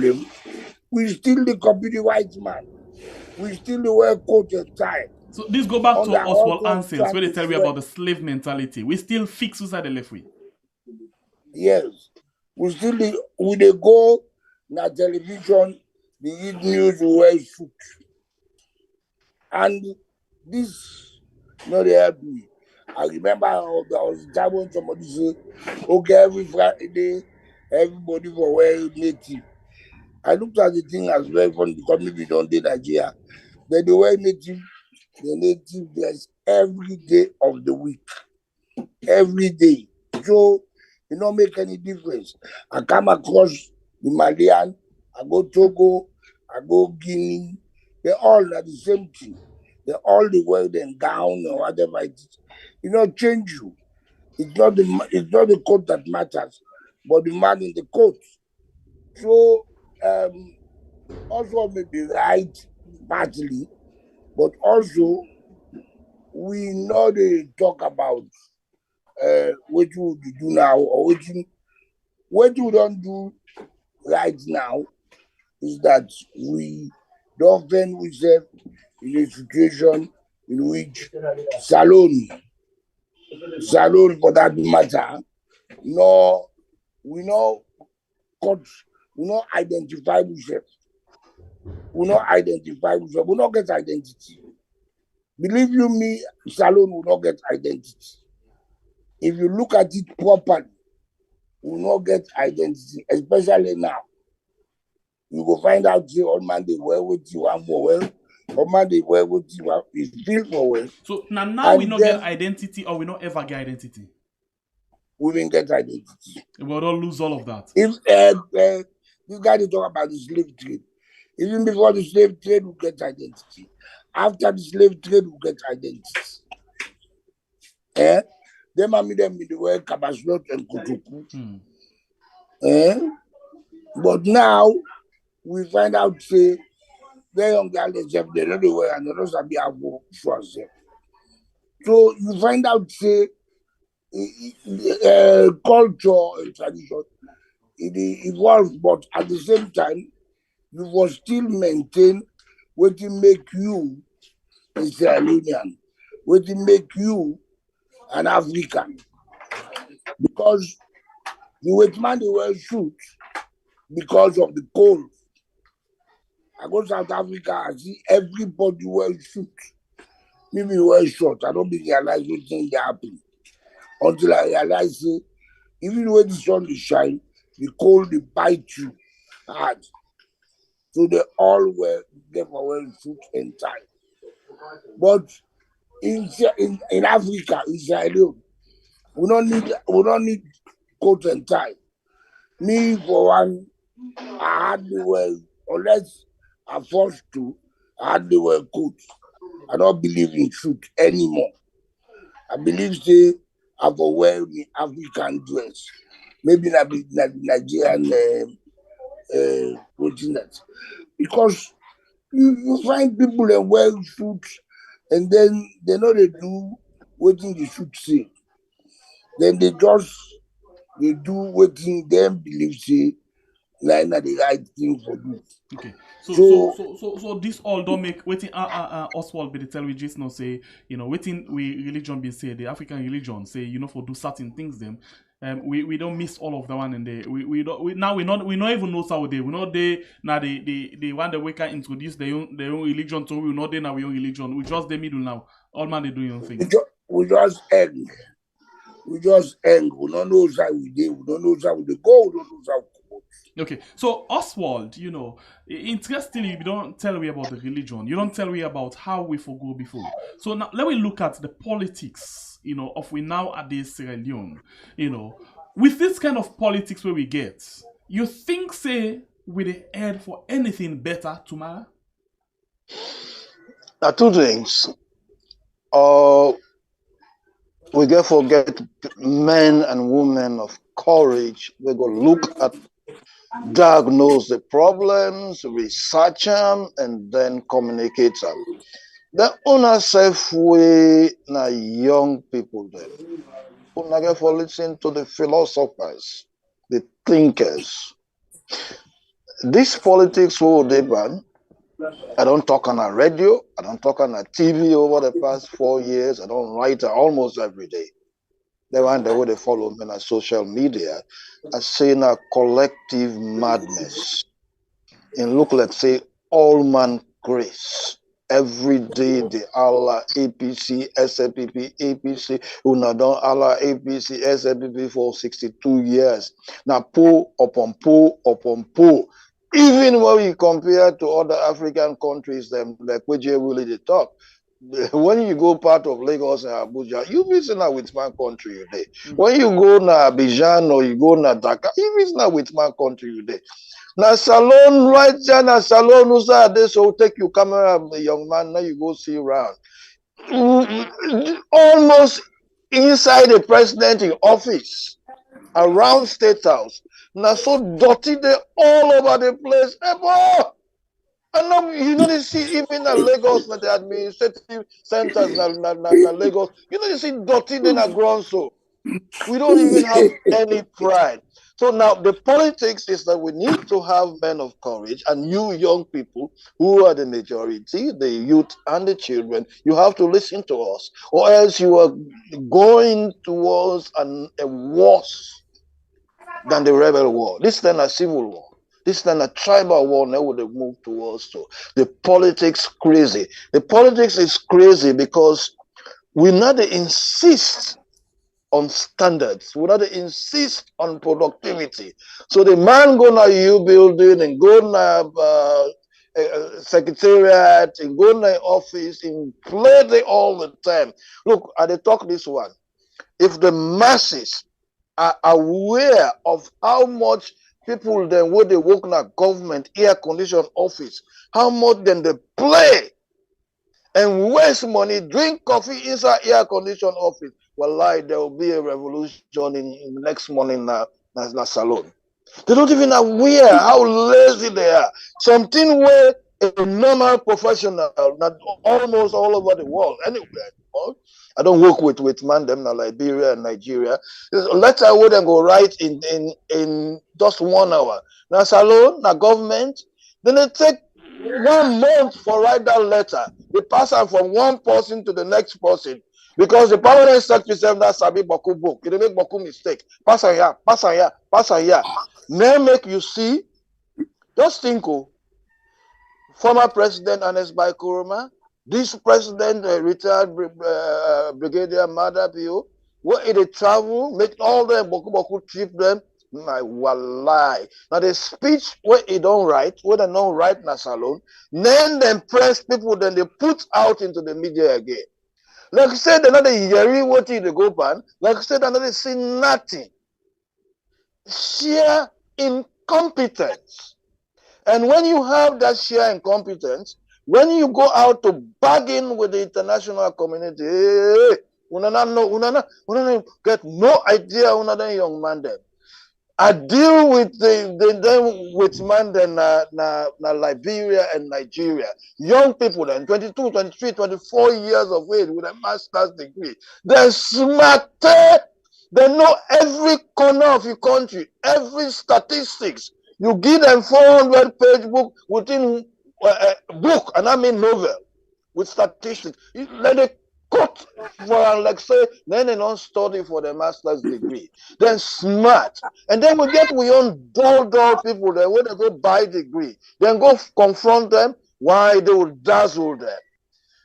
we still the copy the white man. We still the wear coat and tie. So this go back to Oswald Ansels where they tell you about the slave mentality. We still fix inside the left way. Yes. We still we they go na television, the eat news, we wear suit. And this not help me. I remember I was time when somebody said, okay, every Friday, everybody for wear native. I looked at the thing as very funny because maybe don't do Nigeria. Then they wear native, the native dress every day of the week. Every day. So it don't make any difference. I come across the Malian, I go Togo, I go Guinea, they all are the same thing. They all the wear them gown or whatever it is. It not change you. It's not the coat that matters, but the man in the coat. So also maybe right partly, but also we know they talk about what you do now or what you don't do right now is that we don't find ourselves in a situation in which Salon for that matter, we not identify ourselves. We not identify ourselves. We not get identity. Believe you me, Salon will not get identity. If you look at it properly, we will not get identity, especially now. You will find out say all man they wear what you want for well, all man they wear what you want is feel for well. So now we not get identity or we not ever get identity. We will get identity. We will not lose all of that. If this guy they talk about the slave trade, even before the slave trade, we get identity. after the slave trade, we get identities. Them are them in the way Kabashlot and Kutuku. But now we find out say very young girls themselves they know the way and they don't sabi how to show themselves. So you find out say culture and tradition it evolves, but at the same time you will still maintain what will make you Israelian, what will make you an African. Because the white man they wear suits because of the cold. I go to South Africa, I see everybody wear suits. Maybe wear shorts. I don't realize what things happen. Until I realize say, even when the sun is shine, the cold they bite you hard. So they all wear wearing suits and tie. But in Africa, Israel, we don't need coat and tie. Me for one, I hardly wear unless I'm forced to, I hardly wear coat. I don't believe in suit anymore. I believe say I will wear the African dress. Maybe not be Nigerian routine that. Because you find people that wear suits and then they know they do what the suit say. Then they do what them believe say like not the right thing for do. Okay. So this all don't make waiting Oswald be the tell we just now say, waiting we religion be say the African religion say, for do certain things them. We don't miss all of the one and we not even know Saudi. We not they now the one that we can introduce their own religion to we not they now we own religion. We just the middle now. All man they do your thing. We just end. We don't know how we do. We don't know how we go. We don't know how we go. Okay, so Oswald, interestingly, you don't tell me about the religion. You don't tell me about how we forgo before. So now let me look at the politics, of we now at this Sierra Leone. With this kind of politics where we get, you think say we the head for anything better tomorrow? Now, two things. We get forget men and women of courage. We go look at, diagnose the problems, research them, and then communicate them. The owner self way na young people then. Una get for listen to the philosophers, the thinkers. This politics will they ban. I don't talk on a radio, I don't talk on a TV over the past 4 years. I don't write almost every day. The one the way they follow me on social media, I say a collective madness. And look, let's say all man grace. Every day the Allah APC, SLPP, APC, una don Allah APC, SLPP for 62 years. Now pull upon pull upon pull. Even when we compare to other African countries, them like which really they talk. When you go part of Lagos and Abuja, you visit now with my country today. When you go na Abidjan or you go na Dakar, you visit now with my country today. Na salon right there, na salon usa this so take your camera, young man. Now you go see around. Almost inside the president in office, around State House. Now so dirty they all over the place. And now they see even in Lagos, the administrative centers na Lagos, they see dirty then are grown so. We don't even have any pride. So now the politics is that we need to have men of courage, and you young people who are the majority, the youth and the children, you have to listen to us, or else you are going towards a worse than the rebel war. This time a civil war. This time a tribal war now would move towards to. The politics crazy. The politics is crazy because we not insist on standards. We not insist on productivity. So the man go na you building and go na secretariat and go na office and play there all the time. Look, I dey talk this one. If the masses are aware of how much people then when they work in a government air conditioned office, how much then they play and waste money, drink coffee inside air-conditioned office. Wallahi, there will be a revolution in the next morning na salon. They don't even aware how lazy they are. Something where a normal professional, not almost all over the world, anywhere in the world. I don't work with man them na Liberia and Nigeria. Letter would then go right in just 1 hour. Now salon, na government, then they take 1 month for write that letter. They pass on from one person to the next person. Because the permanent secretary said that Sabi Boku book. They make Boku mistake. Pass on here, pass on here, pass on here. Now make you see, just think, former President Anes Bai Kuruma, this president, retired Brigadier Madapio, where they travel, make all them Boku trip them, my wallahi. Now the speech where they don't write, where they don't write na salon, then they press people, then they put out into the media again. Like I said, another year, what they go ban, like I said, another see nothing. Sheer incompetence. And when you have that sheer incompetence, when you go out to bargain with the international community, unana get no idea another young man then. I deal with with man then na Liberia and Nigeria. Young people then, 22, 23, 24 years of age with a master's degree. They're smarter. They know every corner of your country, every statistics. You give them 400-page book within book, and I mean novel, with statistics. Let it cut for, like say, then they don't study for the master's degree. Then smart. And then we get we own dull people there, when they go buy degree, then go confront them, why they will dazzle them.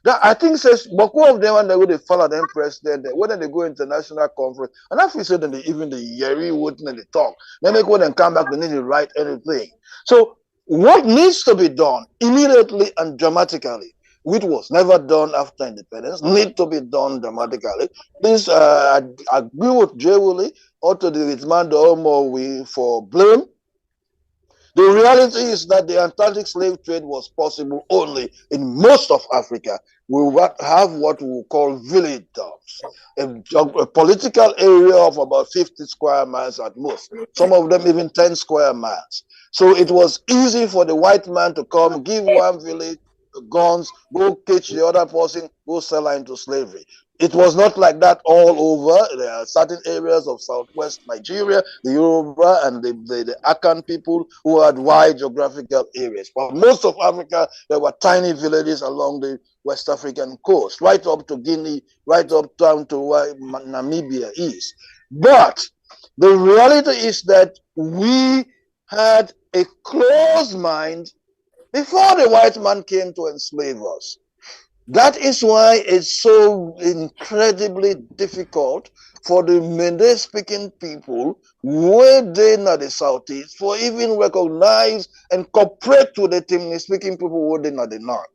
That I think says Boku of them when they go they follow them president, when they go international conference, and I feel that they even the Yeri wouldn't they talk. Then they go and come back, they need to write anything. So what needs to be done immediately and dramatically, which was never done after independence, need to be done dramatically. Please I agree with Jay Willie, or to the Ritman Omo for blame. The reality is that the Antarctic slave trade was possible only in most of Africa. We have what we call village towns, a political area of about 50 square miles at most, some of them even 10 square miles. So it was easy for the white man to come, give one village guns, go catch the other person, go sell her into slavery. It was not like that all over. There are certain areas of southwest Nigeria, the Yoruba and the Akan people who had wide geographical areas. But most of Africa, there were tiny villages along the West African coast, right up to Guinea, right up down to where Namibia is. But the reality is that we had a closed mind before the white man came to enslave us. That is why it's so incredibly difficult for the Mende-speaking people where they in the southeast for even recognize and cooperate with the Timni-speaking people where they in the north.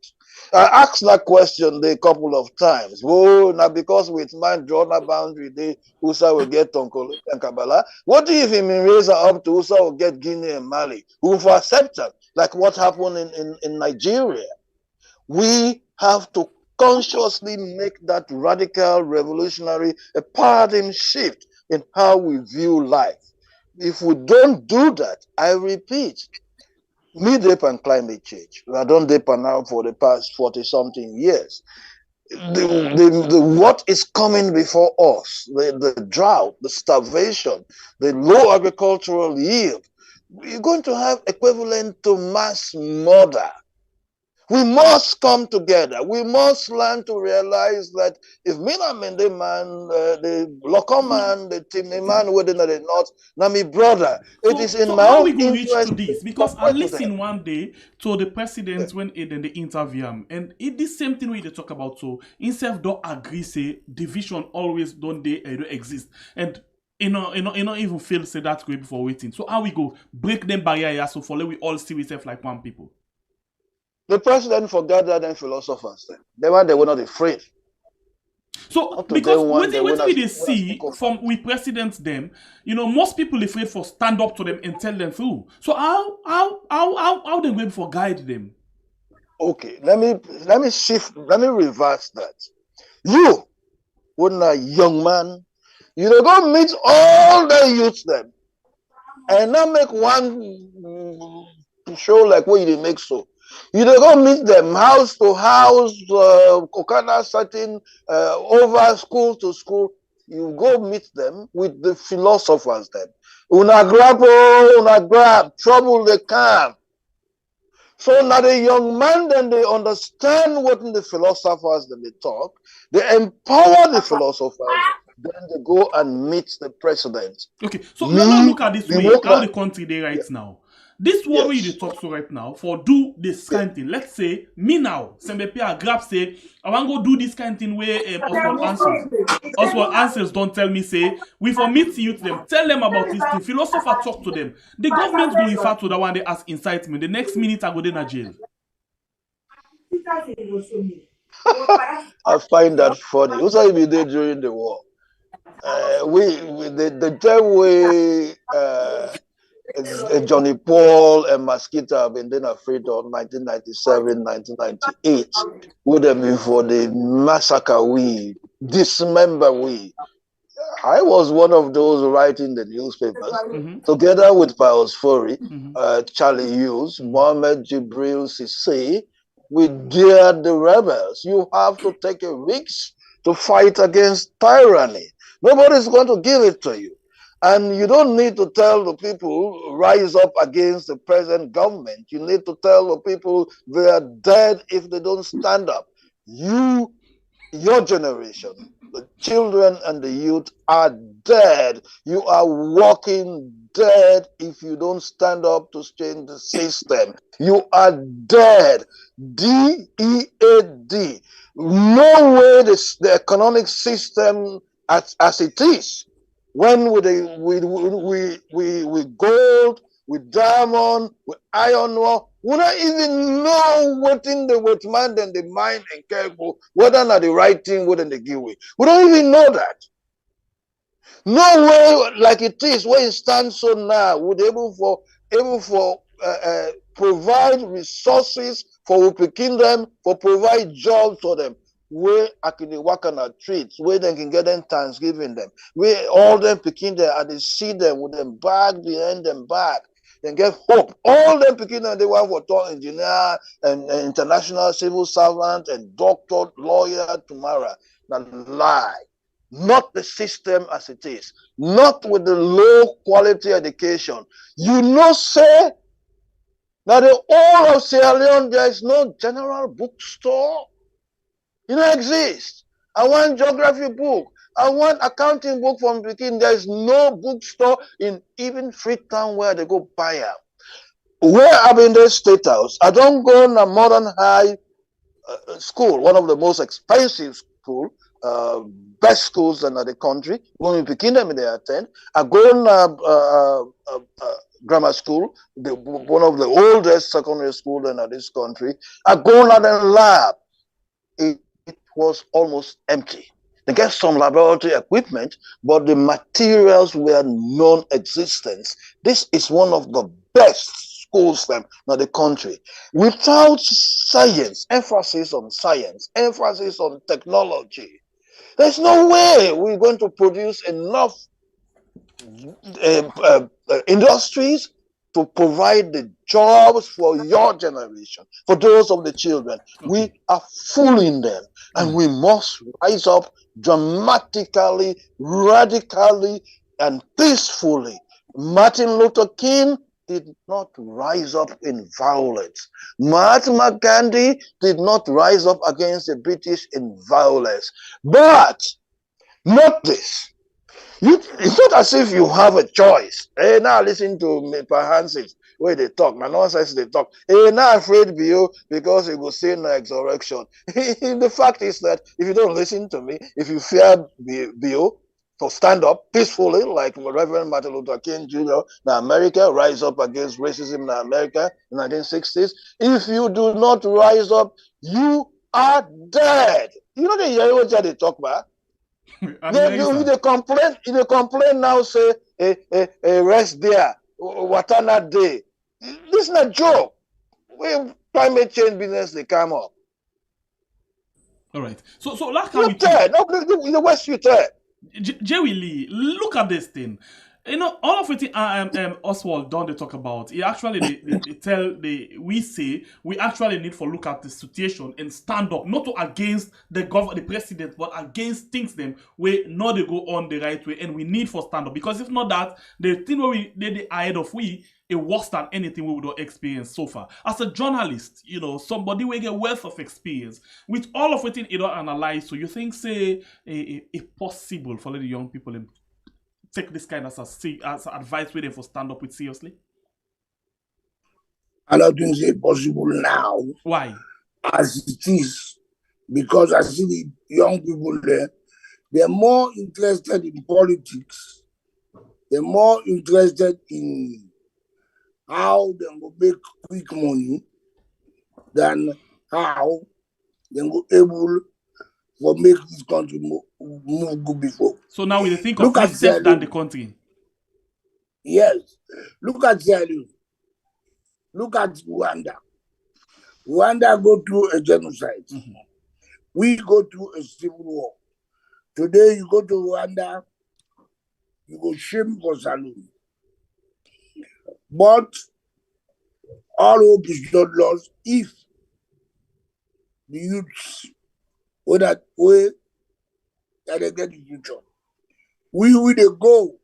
I asked that question a couple of times. Oh, now because with man draw a boundary, they USA will get Tonko and Kabbalah. What do you even raise up to USA will get Guinea and Mali? Who will accept them, like what happened in Nigeria? We have to consciously make that radical, revolutionary, a paradigm shift in how we view life. If we don't do that, I repeat, me dip and climate change. I don't dip now for the past 40-something years. What is coming before us, the drought, the starvation, the low agricultural yield, you're going to have equivalent to mass murder. We must come together. We must learn to realize that if Mina Mende man, the local man, the Timni man within the north, now my brother, it is in my own interest. To this? Because I listened one day to the president when they interview him, and it the same thing we they talk about. So instead don't agree, say division always don't exist, and you know even feel say that way before waiting. So how we go break them barriers so for let we all see ourselves like one people. The president forgot that them philosophers. They were not afraid. So because what they see from we presidents them, most people afraid for stand up to them and tell them through. So how they going for guide them? Okay, let me shift, let me reverse that. You, when a young man, you dey go meet all the youths them, and now make one show like what you dey make so. You dey go meet them house to house, Kokana setting, over school to school. You go meet them with the philosophers then. Una grab, oh, una grab, trouble they come. So now the young man then they understand what the philosophers that they talk, they empower the philosophers, then they go and meet the president. Okay, so now look at this way, how the that, country they right now. This one way they talk so right now for do this kind of thing. Let's say me now, Sembepe a grab say I want go do this kind of thing where Oswald answers don't tell me say we for meet youth them, tell them about this thing. Philosopher talk to them. The government go refer to the one they ask incitement. The next minute I go in jail. I find that funny. Also, we did during the war. The time we Johnny Paul and Mosquito have been then afraid of 1997, 1998, would have been for the massacre dismember I was one of those writing the newspapers, together with Pius Fori, Charlie Hughes, Mohammed Jibril Sisi. We dared the rebels. You have to take a risk to fight against tyranny. Nobody's going to give it to you. And you don't need to tell the people, rise up against the present government. You need to tell the people they are dead if they don't stand up. Your generation, the children and the youth are dead. You are walking dead if you don't stand up to change the system. You are dead. D-E-A-D. No way the economic system as it is. When with gold, with diamond, with iron ore, we don't even know what in the what man and the mind and careful, whether not the right thing, whether they give away. We don't even know that. No way like it is, where it stands so now, would able for provide resources for picking them, for provide jobs for them. Where I can work on our treats, where they can get them Thanksgiving them, where all them picking there and they see them with them back behind them back, then get hope. All them picking them, they want for top engineer and international civil servant and doctor, lawyer tomorrow. Now lie. Not the system as it is, not with the low quality education. You know, say now the whole of Sierra Leone, there is no general bookstore. It don't exist. I want geography book. I want accounting book from Peking. There is no bookstore in even Freetown where they go buy it. Where I'm in the State House, I don't go in a modern high school, one of the most expensive school, best schools in the country. When we Peking them, they attend. I go in grammar school, one of the oldest secondary school in this country. I go in the lab. It was almost empty. They get some laboratory equipment, but the materials were non-existent. This is one of the best schools in the country. Without science, emphasis on science, emphasis on technology, there's no way we're going to produce enough industries to provide the jobs for your generation, for those of the children. We are fooling them, and we must rise up dramatically, radically, and peacefully. Martin Luther King did not rise up in violence. Mahatma Gandhi did not rise up against the British in violence. But not this. It's not as if you have a choice. Hey, now listen to me, Hansis, where they talk. My nonsense they talk. Hey, now afraid be you because it will say no resurrection. The fact is that if you don't listen to me, if you fear Bill to stand up peacefully, like Reverend Martin Luther King Jr. in America, rise up against racism in America in the 1960s. If you do not rise up, you are dead. You know the year what they talk about? They complain now, say, rest there, Watana Day. This is not a joke. when climate change business they come up. All right. So like how You tell. No, in the West you tell. Jerry Lee, look at this thing. You know, all of it Oswald don't they talk about. He actually we say we actually need for look at the situation and stand up, not to against the president, but against things them where not they go on the right way, and we need for stand up, because if not that, the thing where we did ahead of it worse than anything we would have experienced so far. As a journalist, you know, somebody will get wealth of experience with all of it in analyze. So you think say it possible for the young people take this kind as advice with them for stand up with seriously? I don't think it's possible now. Why? As it is, because I see the young people there, they're more interested in politics. They're more interested in how they will make quick money than how they will able to make this country move good before. So now we think of themselves than the country. Yes. Look at Sierra Leone. Look at Rwanda. Rwanda go through a genocide. Mm-hmm. We go through a civil war. Today you go to Rwanda, you go shame for saloon. But all hope is not lost if the youths with that way that they get the future. We will go.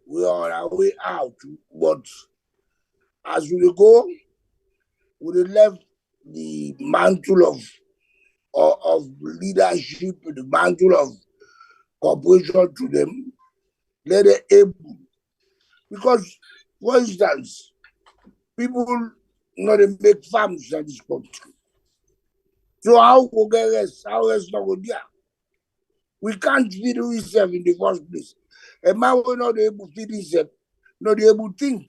We are on our way out. But as we go, we left the mantle of leadership, the mantle of cooperation to them. Let them able. Because, for instance, people not make farms in this country. So how we get rest? How rest not go there? We can't feed ourselves in the first place. A man will not be able to feed himself, not be able to think.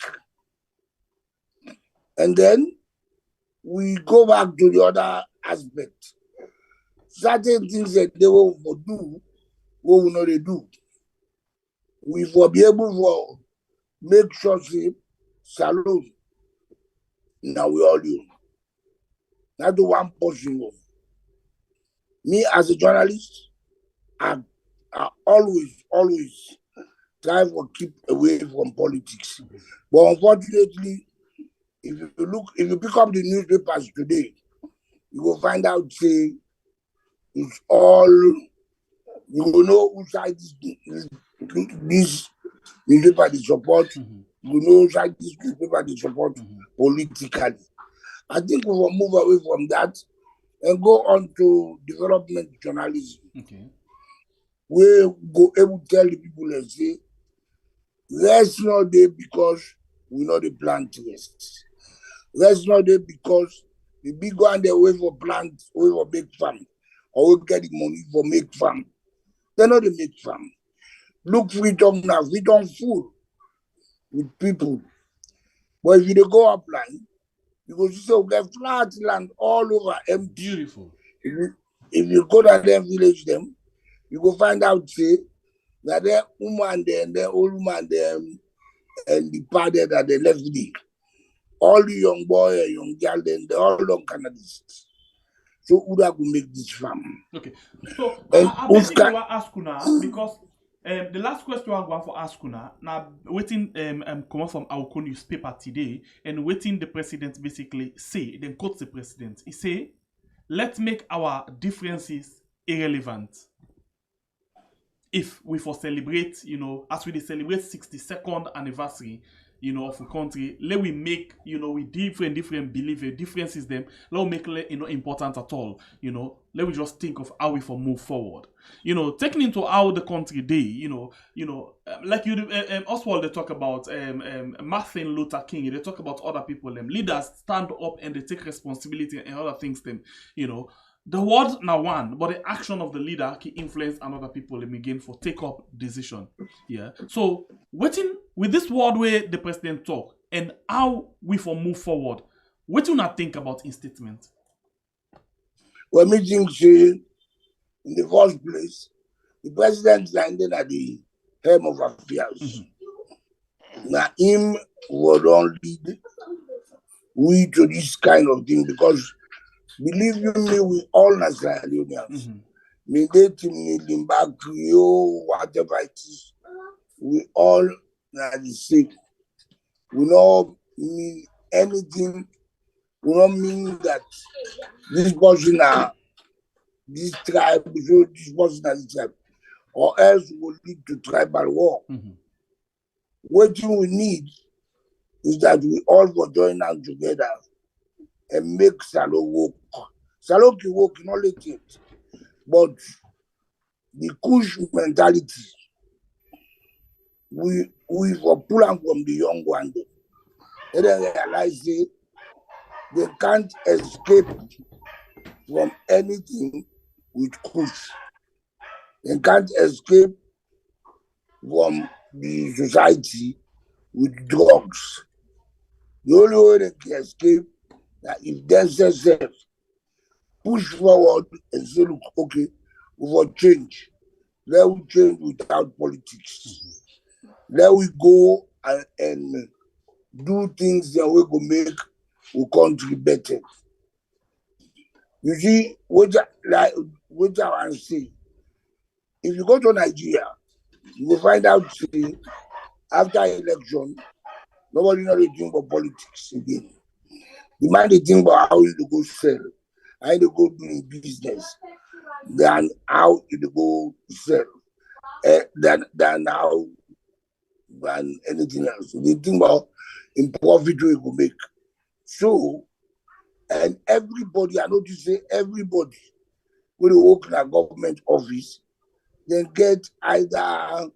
And then we go back to the other aspect. Certain things that they will do, we will not do. We will be able to make sure say, salon. Now we all do. That's the one portion of. Me as a journalist, I always try to keep away from politics. But unfortunately, if you pick up the newspapers today, you will find out say it's all, you will know whose side this newspaper they support. Mm-hmm. You will know whose side this newspaper they support politically. I think we will move away from that and go on to development journalism. Okay. We go able to tell the people and say, rest not there because we know the plant rest. Rest not there because the big one they wait for plant, wait for big farm, or we get the money for make farm. They're not the make farm. Look freedom now, freedom full with people. But if you go upline, you go see we get flat land all over empty. Beautiful. If you go to them village them, you go find out say that there woman there and the old woman there and the father that they left there. All the young boy and young girl then they all long Canadians. So who that will make this farm? Okay. So I basically want to ask you now because the last question I want to ask you now waiting come from our newspaper today and waiting the president basically say, then quote the president. He say, let's make our differences irrelevant. If we for celebrate, you know, as we celebrate 62nd anniversary, you know, of a country, let we make, you know, we different believe differences them, let we make it, you know, important at all, you know, let we just think of how we for move forward, you know, taking into how the country day, you know, like you, Oswald, they talk about Martin Luther King, they talk about other people, leaders stand up and they take responsibility and other things, them, you know. The word now one, but the action of the leader can influence another people again for take up decision. Yeah. So waiting with this word where the president talk and how we for move forward, what do you not think about in statement? Well, me think say in the first place, the president landed at the helm of affairs. Mm-hmm. Now him will don't lead we to this kind of thing because believe you me, we all Nationalians. Military, Limba, Creole, whatever it is, we all are the same. We don't mean anything. We don't mean that this person are this tribe, so this person are this tribe, or else we will lead to tribal war. What we need is that we all go join hands together and make Salo work. Salo can work in all it, but the Kush mentality, we for pull on from the young one, and then realize they can't escape from anything with Kush. They can't escape from the society with drugs. The only way they can escape that if themselves push forward and say, look, okay, we will change. Let we change without politics. Let we go and do things that we go make our country better. You see, what I want to say, if you go to Nigeria, you will find out after election, nobody knows anything about politics again. The man they think about how you go sell, how you go doing business, than how you go sell, than how than anything else. So they think about in profit we go make. So, and everybody, I know to say everybody when they work in a government office, they get either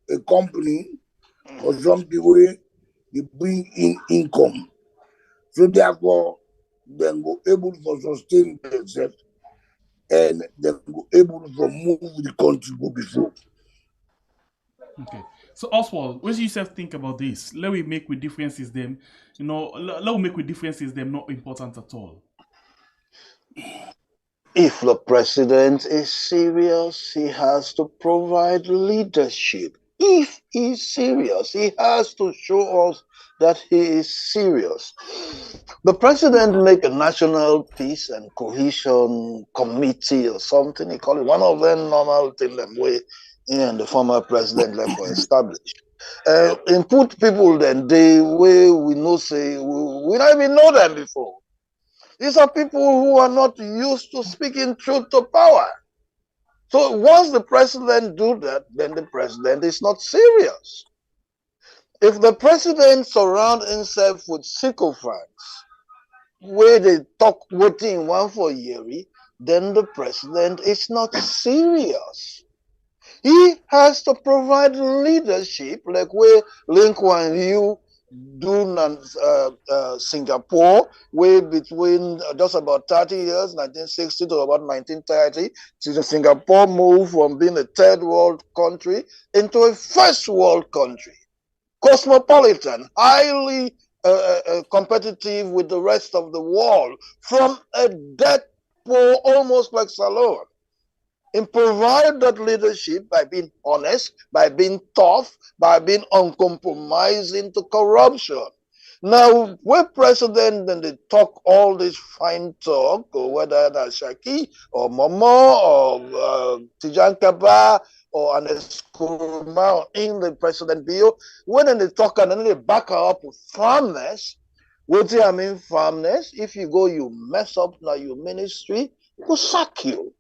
a company or something where they bring in income. So therefore, they go able to sustain themselves and they go able to move the country go before. Okay. So Oswald, what do you yourself think about this? Let we make with differences them, let we make with differences them not important at all. If the president is serious, he has to provide leadership. If he's serious, he has to show us that he is serious. The president make a national peace and cohesion committee or something. He call it one of them normal thing them way and the former president left for established. And put people then they way we know say we don't even know them before. These are people who are not used to speaking truth to power. So once the president do that, then the president is not serious. If the president surround himself with sycophants, where they talk waiting one for Yeri, then the president is not serious. He has to provide leadership, like where Lee Kuan Yew do Singapore, way between just about 30 years, 1960 to about 1930, Singapore moved from being a third world country into a first world country. Cosmopolitan, highly competitive with the rest of the world, from a dead poor, almost like Salon. And provide that leadership by being honest, by being tough, by being uncompromising to corruption. Now, when president then they talk all this fine talk, or whether that's Shaki or Momo or Tijan Kaba or Anes Kurma in the president bill, when they talk and then they back her up with firmness, what do I mean firmness? If you go, you mess up now your ministry, will sack you.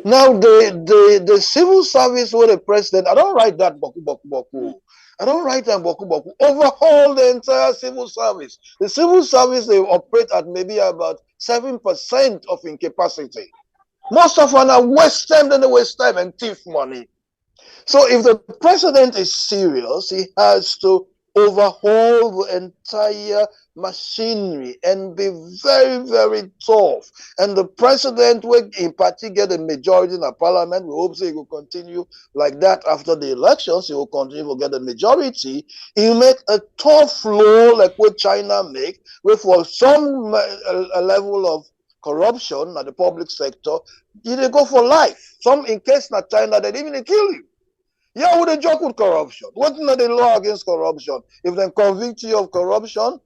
Now the civil service with the president, I don't write that boku boku boku. I don't write that boku boku. Overhaul the entire civil service. The civil service they operate at maybe about 7% of incapacity. Most of them are waste time, then they waste time and thief money. So if the president is serious, he has to overhaul the entire machinery and be very, very tough. And the president will in particular get a majority in the parliament. We hope he will continue like that after the elections. He will continue to get a majority. He will make a tough law like what China make, where for some a level of corruption at the public sector, they go for life. Some in case not China, they even kill you. Yeah, would they joke with corruption? What's not the law against corruption? If they convict you of corruption,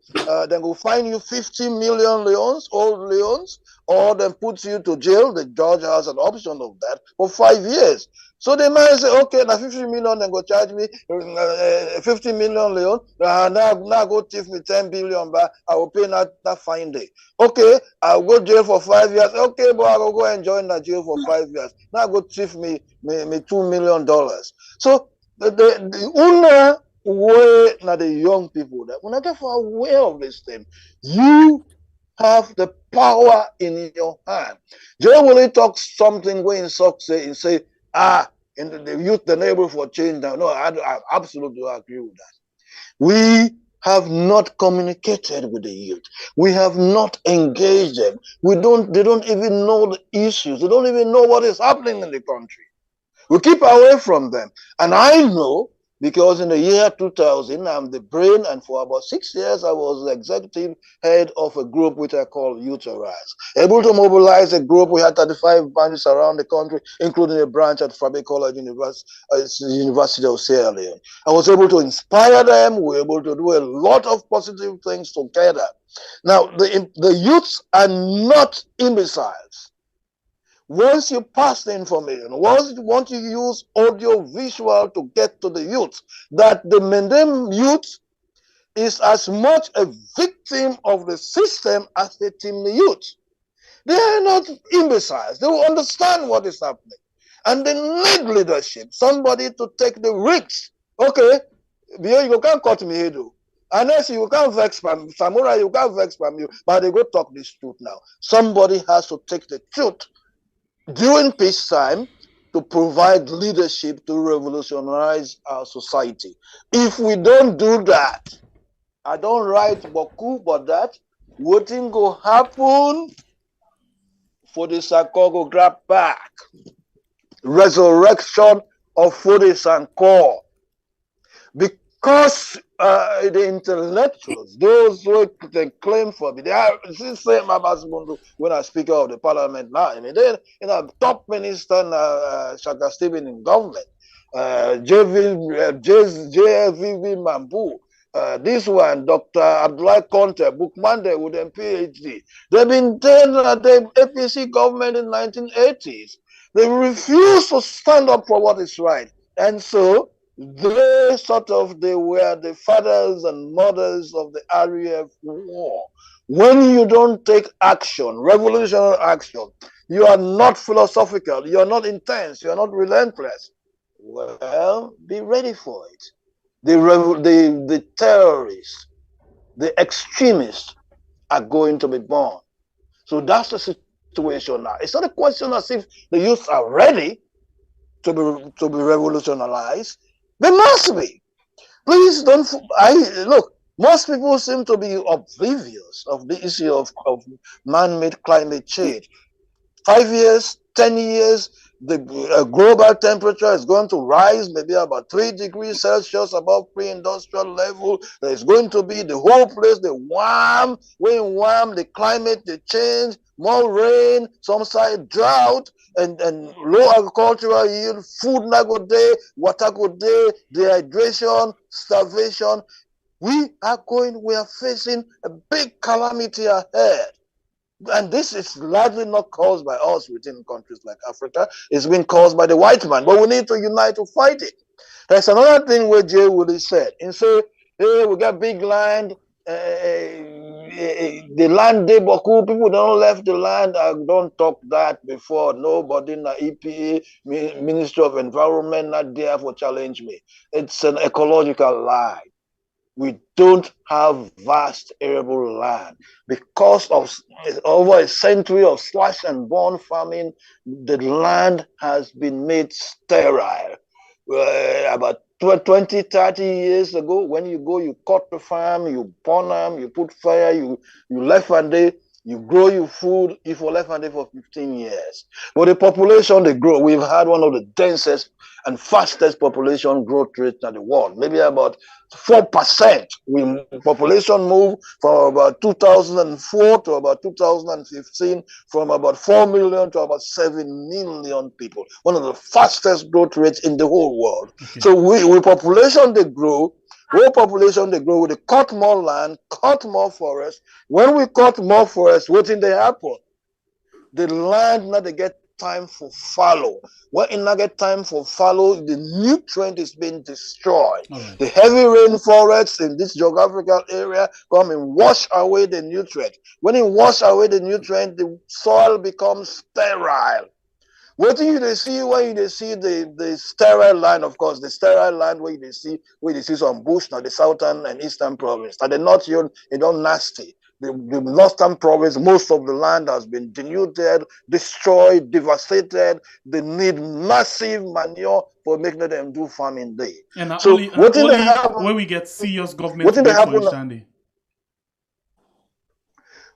then will fine you 50 million leones, old leones, or then put you to jail. The judge has an option of that for 5 years. So they might say, okay, now 50 million, then go charge me 50 million leon. Now go thief me 10 billion, but I will pay that fine day. Okay, I'll go jail for 5 years. Okay, but I will go enjoy in the jail for 5 years. Now go thief me $2 million. So the owner way now the young people that when I get aware of this thing, you have the power in your hand. Joe Willie talks something where in say, in the youth, the neighbor for change now. No, I absolutely agree with that. We have not communicated with the youth. We have not engaged them. They don't even know the issues. They don't even know what is happening in the country. We keep away from them. And I know because in the year 2000, I'm the brain, and for about 6 years, I was the executive head of a group which I call Youth Rise. Able to mobilize a group. We had 35 branches around the country, including a branch at Fabe College University of Sierra Leone. I was able to inspire them. We were able to do a lot of positive things together. Now, the youths are not imbeciles. Once you pass the information, once you use audio visual to get to the youth, that the Mendem youth is as much a victim of the system as the Timni youth. They are not imbeciles. They will understand what is happening. And they need leadership, somebody to take the risks. Okay, you can't cut me here, though. Unless you can't vex from Samurai, you can't vex from you, but they go talk this truth now. Somebody has to take the truth during peacetime to provide leadership to revolutionize our society. If we don't do that, I don't write Boku, but that waiting go happen for the Sakogo grab back. Resurrection of Fudis and Core. Because the intellectuals, those who can claim for me, they are the same Abasmundu when I speak of the parliament now. I mean, they top minister Shaka Stephen in government, JVV Mambu, this one, Dr. Abdullah Conte, Bookmande with a PhD. They've been there at the APC government in the 1980s. They refuse to stand up for what is right. And so they were the fathers and mothers of the RAF war. When you don't take action, revolutionary action, you are not philosophical, you are not intense, you are not relentless. Well, be ready for it. The terrorists, the extremists are going to be born. So that's the situation now. It's not a question as if the youth are ready to be revolutionized. They must be. Please don't. Look. Most people seem to be oblivious of the issue of man-made climate change. 5 years, 10 years, the global temperature is going to rise maybe about 3 degrees Celsius above pre-industrial level. There's going to be the whole place, the the climate, the change, more rain, some side drought, and low agricultural yield, food na go dey, water go dey, dehydration, starvation. We are facing a big calamity ahead. And this is largely not caused by us within countries like Africa. It's been caused by the white man. But we need to unite to fight it. There's another thing where Jay Woody said. He said, hey, we got big land. The land de Boku, people don't left the land. I don't talk that before. Nobody in the EPA, Ministry of Environment, not there for challenge me. It's an ecological lie. We don't have vast arable land. Because of over a century of slash and burn farming, the land has been made sterile. About 20, 30 years ago, when you go, you cut the farm, you burn them, you put fire, you left one day, You grow your food, you for left handed for 15 years. But the population they grow, we've had one of the densest and fastest population growth rates in the world. Maybe about 4%. Population moved from about 2004 to about 2015, from about 4 million to about 7 million people. One of the fastest growth rates in the whole world. Okay. So we population they grow. World population they grow, they cut more land, cut more forest. When we cut more forest, what in they happen? The land now they get time for fallow. When it not get time for fallow, the nutrient is being destroyed. Right. The heavy rainforests in this geographical area come and wash away the nutrient. When it wash away the nutrient, the soil becomes sterile. What do you see when you see the sterile land? Of course, the sterile land where you see some bush now, the southern and eastern province. And the north here, they don't nasty. The northern province, most of the land has been denuded, destroyed, devastated. They need massive manure for making them do farming day. And so only where we get serious government understanding.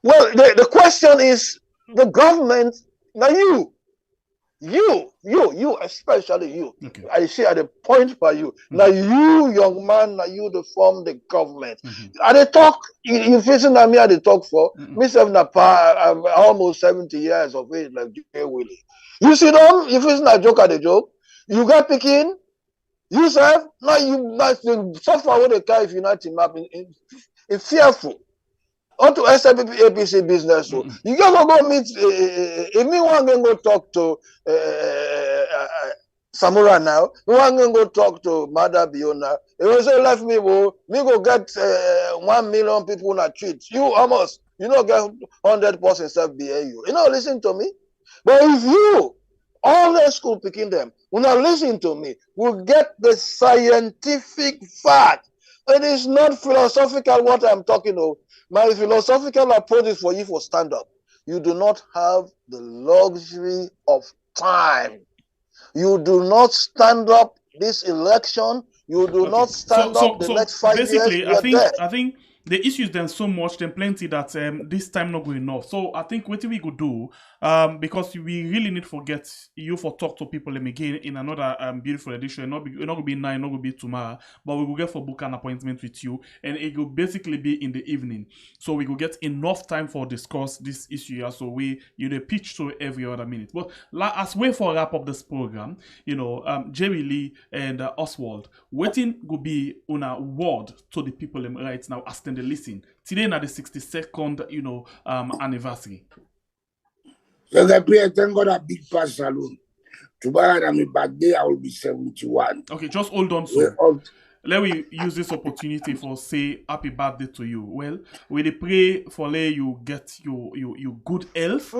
Well, the question is the government, now you especially you. Okay. I see at the point by you. Mm-hmm. Now you, young man, now you to form the government. Mm-hmm. At the talk, you facing at me at the talk for myself I'm almost 70 years of age, like J. Willie. You sit down, you facing a joke at the joke, you got picking, you say, now you suffer with the car if you're not in map in fearful. Onto SAPC business, so you gotta go meet. If me want to go talk to Samura now, me want to go talk to Mother Biona. If you say left me go get 1 million people on a treat. You almost, get 100% self BAU. Listen to me. But if you all the school picking them, will not listen to me, will get the scientific fact. It is not philosophical what I'm talking of. My philosophical approach is for you for stand up. You do not have the luxury of time. You do not stand up this election. You do not stand up the next 5 years. Basically, I think the issues then so much, then plenty that this time not good enough. So I think what we could do, because we really need to get you for talk to people again in another beautiful edition. Not gonna be now, not gonna be tomorrow, but we will get for book an appointment with you, and it will basically be in the evening. So we will get enough time for discuss this issue here. So the pitch to every other minute. But as way for wrap up this program, Jerry Lee and Oswald, waiting will be on a word to the people right now as they listen. Today na the 62nd, anniversary. So I pray, thank God, a big pass salon. Tomorrow on my birthday, I will be 71. Okay, just hold on. So let me use this opportunity for say happy birthday to you. Well, we pray for let you get your good health,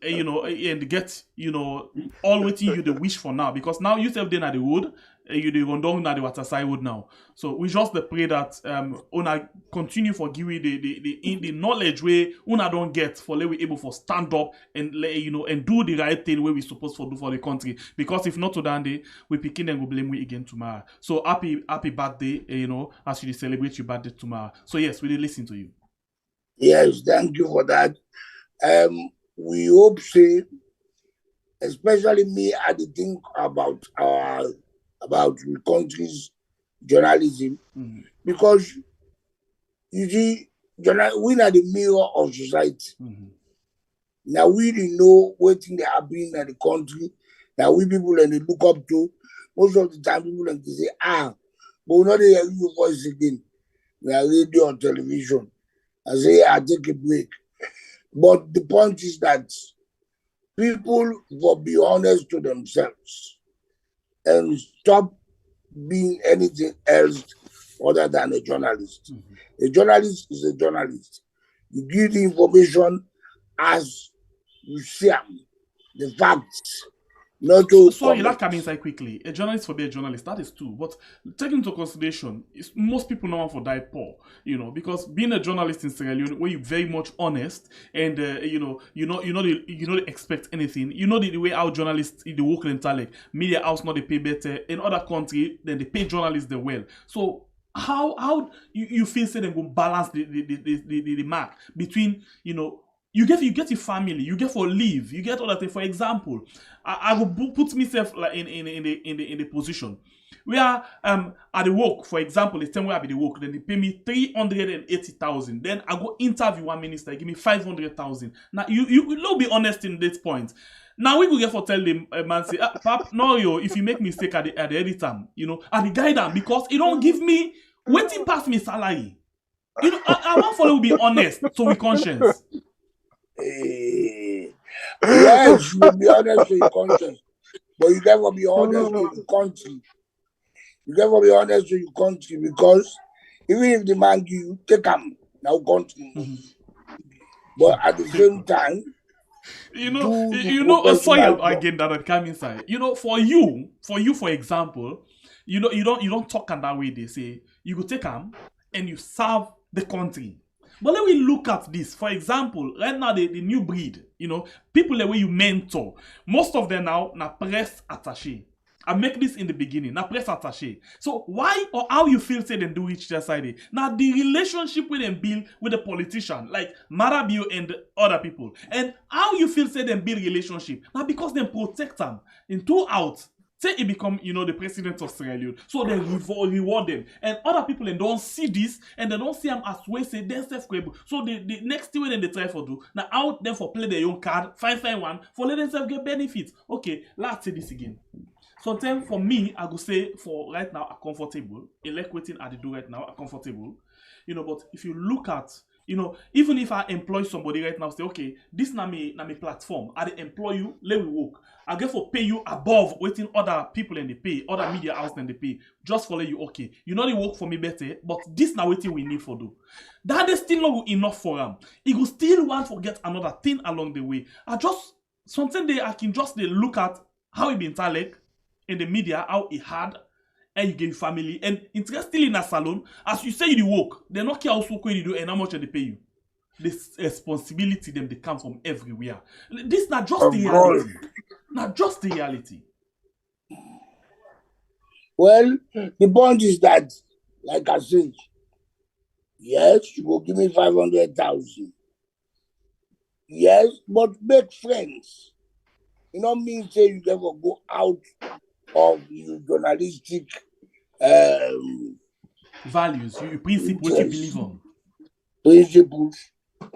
and get all waiting you the wish for now, because now you have been at the wood. You the run down at the water side wood now. So we just pray that una continue for give you the knowledge where una don't get for let we able for stand up and and do the right thing where we supposed to do for the country. Because if not today, we picking and go blame we again tomorrow. So happy birthday, as you celebrate your birthday tomorrow. So yes, we will listen to you. Yes, thank you for that. We hope say, especially me, I did think about the country's journalism, because you see, we are the mirror of society. Now we didn't know what thing they are being in the country. Now we people and they look up to. Most of the time people and they say, but we're not hearing your voice again. We are radio and television. I say, I take a break. But the point is that people will be honest to themselves and stop being anything else other than a journalist. A journalist is a journalist. You give the information as you see them, the facts. Sorry, that come inside quickly. A journalist for be a journalist, that is true. But taking into consideration, most people know for die poor, because being a journalist in Sierra Leone, where you're very much honest and you don't expect anything. The way our journalists in the work in Talek, media house not they pay better. In other countries, then they pay journalists the well. So how you feel say they go balance the mark between You get your family, you get for leave, you get all that thing. For example, I will put myself like in the position where at the work, for example, the time where I be the work, then they pay me 380,000. Then I go interview one minister, give me 500,000. Now you will be honest in this point. Now we go get for tell them man say, Pap, no yo, if you make mistake at the edit time, you know, at the guidance because it don't give me waiting past me salary. You know, I want for you to be honest, so we conscience. Yes, you be honest to your conscience, but you never be honest to your country. You never be honest to your country because even if the man give you, take him now country. But at the same time, soil again that come inside. You know, for you, for example, you don't talk in that way. They say you go take him and you serve the country. But let me look at this. For example, right now the new breed, you know, people the way you mentor, most of them now press attaché. I make this in the beginning, now press attaché. So why or how you feel say them do reach their side? Now the relationship with them build with the politician, like Marabio and other people. And how you feel say them build relationship? Now because they protect them in 2 out. Say he become, you know, the president of Sierra Leone. So they reward them. And other people they don't see this and they don't see them as way say they're self-credible. So the next thing they try for do, now out them for play their own card, find one, for let themselves get benefits. Okay, let's say this again. Sometimes for me, I go say for right now, I'm comfortable. Elect waiting I do right now, I'm comfortable. You know, but if you look at, you know, even if I employ somebody right now, say, okay, this na me platform. I employ you, let me work. I get for pay you above waiting other people in the pay, other media house in the pay, just for let you, okay, you know they work for me better, but this now waiting we need for do. That is still not enough for him. He will still want to get another thing along the way. Sometimes I can just look at how he been talent in the media, how he had, and you give family, and interestingly in a salon, as you say you work, they not care also what you do and how much they pay you. This responsibility them they come from everywhere. This not just the reality. Not just the reality. Well, the point is that, like I said, yes, you will give me 500,000. Yes, but make friends. You know me say you never go out of your journalistic values, your principles, what you believe on. Principles,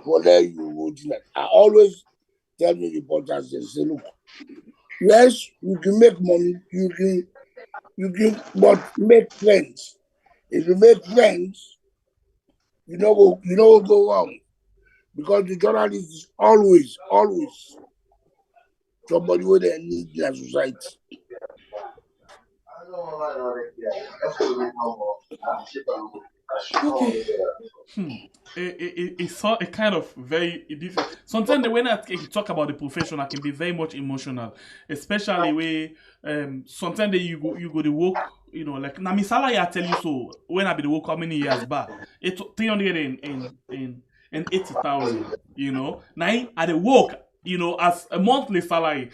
whatever you would. I always tell the reporters, they say, look, yes, you can make money, you can, but make friends. If you make friends, you know go wrong. Because the journalist is always somebody with a need in a society. It's a kind of very different. Sometimes when I talk about the profession, I can be very much emotional, especially where sometimes you go to work, you know, like na misala I tell you so when I be the work how many years back, it's 380,000, you know. Now at the work, you know, as a monthly salary,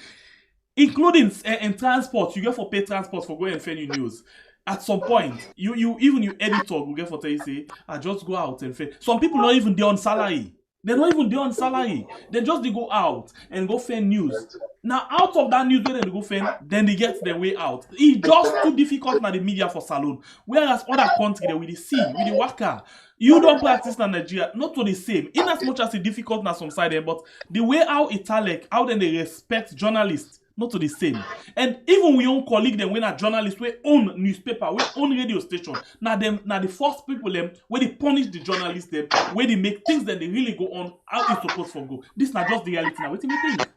including in transport, you get for pay transport for going and fair news. At some point, you editor will get for tell you say, I just go out and fair. Some people not even there on salary. They're not even there on salary. They just they go out and go fair news. Now out of that news, when they go fair, then they get their way out. It's just too difficult now the media for salon. Whereas other countries they will see, with the worker. You don't practice in Nigeria, not to the same. In as much as it's difficult now some side there, but the way how Italic, how then they respect journalists, not to the same. And even we own colleague them when a journalist we own newspaper, we own radio station. Now the first people them where they punish the journalists them, where they make things that they really go on how it's supposed to go. This not just the reality now. What do you think?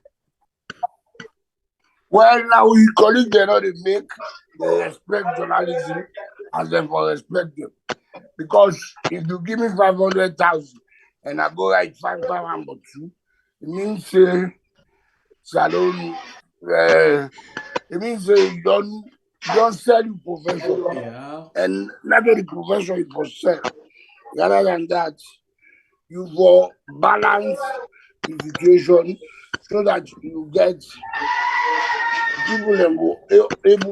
Well, now we colleague they know they respect journalism and then for respect them. Because if you give me 500,000 and I go write 5,000 but you, it means salon. It means you don't sell your profession. Yeah. And not only profession you for sell. Rather than that, you for balance the situation so that you get people able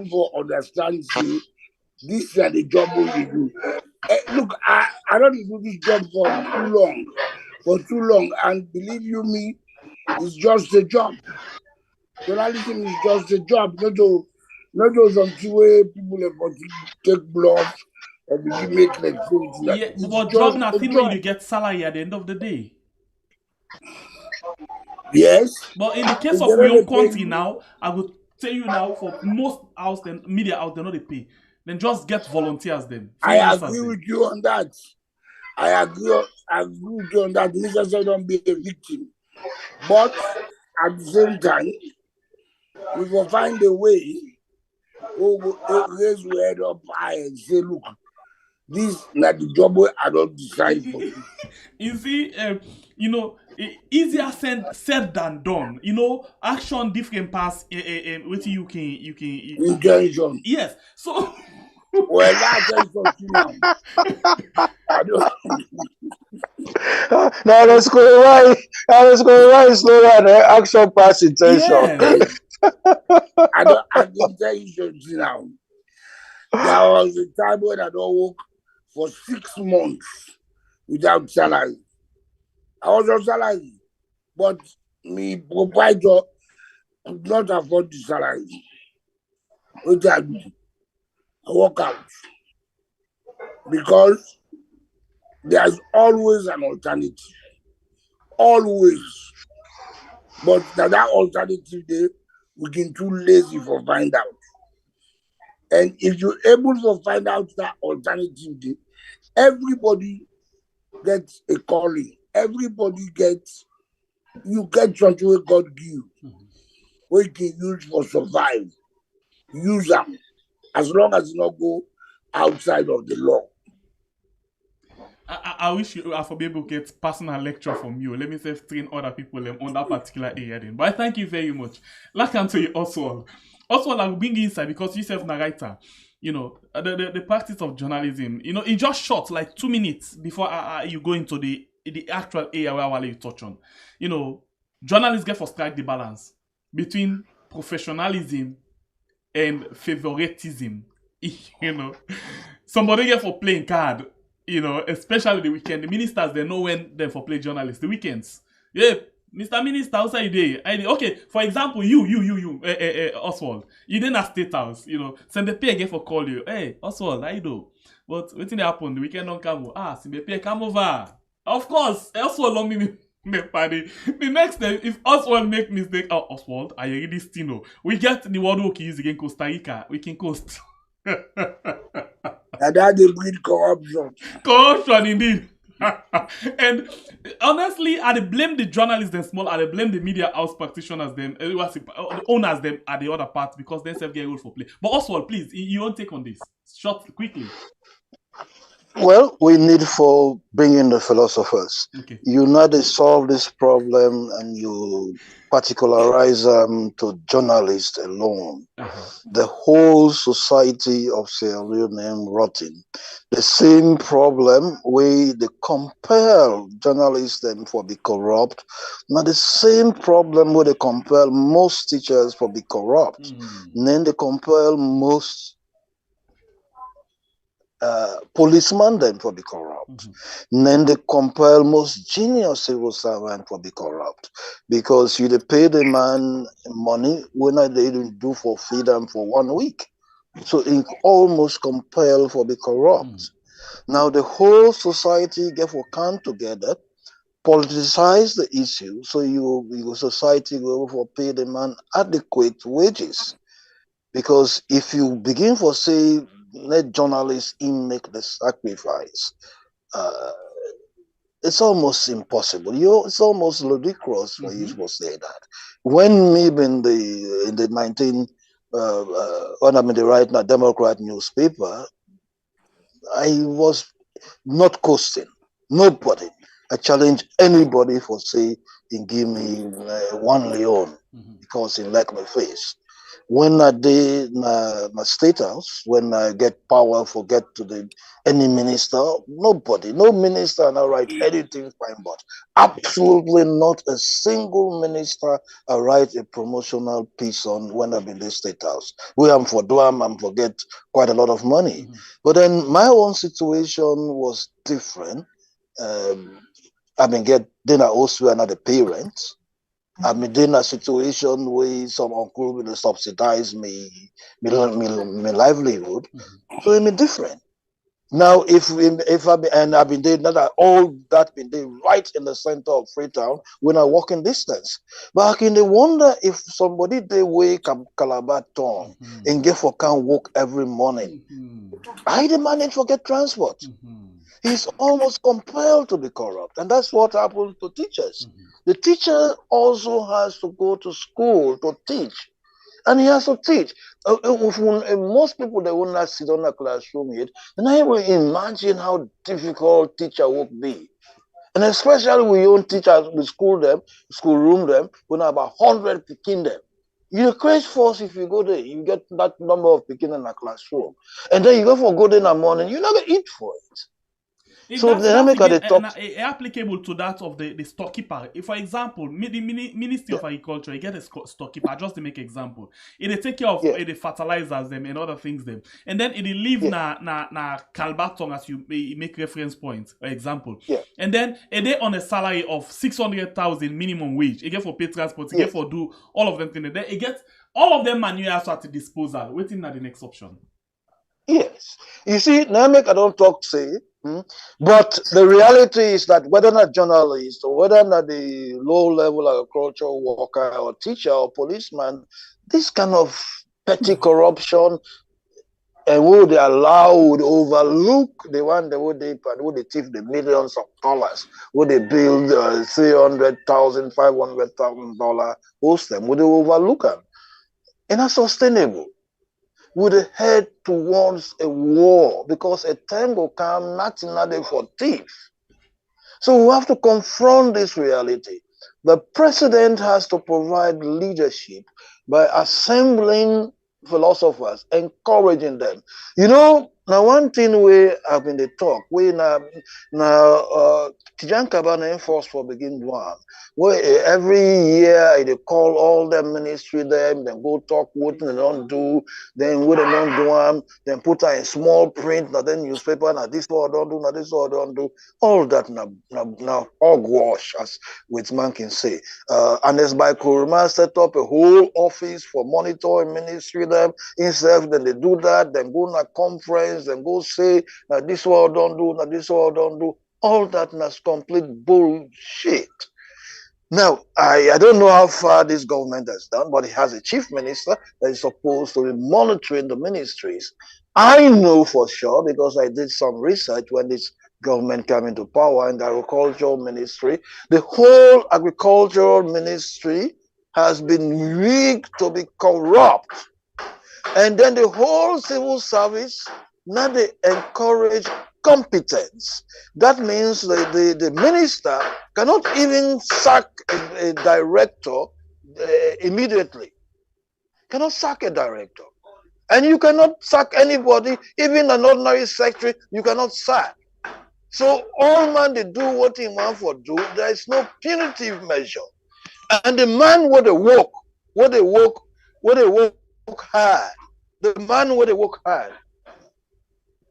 to understand say, this is the job we do. Look, I don't do this job for too long. for too long, and believe you me, it's just a job. Journalism is just a job, not just until way people take blood and begin make like things. Yeah, It's but job just na a thing when job. you get salary at the end of the day. Yes. But in the case If of they we don't own pay country you, now, I would tell you now for most house then media out they not they pay. Then just get volunteers then. I Freelancers agree then. with you on that. I agree with you on that. Necessarily don't be a victim. But at the same time, we will find a way to raise your head up high and say, look, this is not the job where I don't decide for you. You see, you know, easier said than done. You know, action different pass. What you can Intention. yes. So Well, that's just something now. I don't. Now let's go right. Now let's go right. Slow down. Action pass intention. yes. I can tell you something now. There was a time when I don't work for 6 months without salary. I was on salary, but my proprietor could not afford the salary. What I do? I walk out because there's always an alternative. Always. But that alternative day, we get too lazy for find out. And if you're able to find out that alternative day, everybody gets a calling. Everybody you get something where God give you, where you can use for survive. Use them. As long as you not go outside of the law. I wish I for be able to get personal lecture from you. Let me say train other people on that particular area then. But I thank you very much. Like I'm telling you, Oswald. Oswald, I'll bring you inside because you self narrator. You know, the practice of journalism, you know, in just short, like 2 minutes before you go into the actual area where I want you touch on. You know, journalists get for strike the balance between professionalism and favoritism. You know, somebody get for playing card. You know, especially the weekend. The ministers, they know when they for play journalists. The weekends. Yeah, Mr. Minister, outside day. Okay, for example, you, Oswald. You didn't have State House, you know. Send the pay again for call you. Hey, Oswald, how you do? But what thing happen? The weekend don't come. Send the pay come over. Of course, Oswald don't me party. The next time, if Oswald make mistake, Oswald, I read this thing. We get the word we can use again Costa Rica. We can coast. And that they breed corruption. Corruption indeed. And honestly, I blame the journalists them small, I blame the media house practitioners them, the owners them at the other part because they self get role for play. But Oswald, please, you won't take on this. Short, quickly. Well, we need for bringing the philosophers. Okay. You know they solve this problem and you particularize to journalists alone. The whole society of Sierra Leone rotting. The same problem where they compel journalists them for be corrupt. Now the same problem where they compel most teachers for be corrupt. And then they compel most policemen then for be corrupt. And then they compel most junior civil servant for be corrupt because you pay the man money when they didn't do for freedom for 1 week. So it almost compel for be corrupt. Now the whole society get for come together, politicize the issue, so your society will for pay the man adequate wages. Because if you begin for say let journalists in make the sacrifice, it's almost impossible. It's almost ludicrous for you to say that. When maybe in the 19 when I'm in the right now Democrat newspaper, I was not coasting. Nobody. I challenge anybody for say and give me 1 Leone because he like my face. When I did my State House, when I get power, forget to any minister, nobody, no minister, and I write anything fine, but absolutely not a single minister I write a promotional piece on when I'm in the State House. We am for Duam, I'm forget quite a lot of money. But then my own situation was different. I mean, get dinner also another parents. I mean, in a situation where some uncle will subsidize me livelihood. So it mean different. Now, if I be, and I've been doing that, all that been doing right in the center of Freetown when I walking distance. But I can wonder if somebody they wake up Calabar town and get for can walk every morning. I the manage for get transport. He's almost compelled to be corrupt, and that's what happens to teachers. The teacher also has to go to school to teach. And he has to teach. Most people, they will not sit on a classroom yet. And I will imagine how difficult teacher would be. And especially when you teach at the school room them, when about 100 picking them. You crash force if you go there, you get that number of picking in a classroom. And then you go for good in the morning, you're not going to eat for it. So that's again, applicable to that of the storekeeper. If, for example, the Ministry of Agriculture, you get a storekeeper, just to make example, they take care of the fertilizers them and other things them, and then it leave na Calbaton as you make reference point or example, and then they on a salary of 600,000 minimum wage. It get for pay transport, it get for do all of them things. Then it get all of them manual at the disposal. Waiting at the next option. Yes, you see, now I don't talk say. But the reality is that whether or not journalist or whether or not the low-level agricultural worker or teacher or policeman, this kind of petty corruption and would they allow, would overlook the one that would they thief the millions of dollars, would they build $300,000, $500,000 hostel, would they overlook them? And that's sustainable. Would head towards a war because a time will come, nothing for thieves. So we have to confront this reality. The president has to provide leadership by assembling philosophers, encouraging them. You know, now one thing we have in the talk, we now Tijan Kabana enforced for begin one. Where every year they call all the ministry them, then go talk what they don't do, then what they don't do them, then put her in small print, now then newspaper, now this all don't do, now this all don't do. All that now hogwash, as which man can say. And as by Kuruma set up a whole office for monitoring ministry them, instead then they do that, then go to a conference, then go say, now this all don't do, now this all don't do. All that is complete bullshit. Now, I don't know how far this government has done, but it has a chief minister that is supposed to be monitoring the ministries. I know for sure because I did some research when this government came into power in the agricultural ministry. The whole agricultural ministry has been rigged to be corrupt. And then the whole civil service, now they encourage competence. That means the minister cannot even sack a director immediately. Cannot sack a director. And you cannot sack anybody, even an ordinary secretary, you cannot sack. So all man they do what he want for do, there is no punitive measure. And the man would work hard. The man would work hard.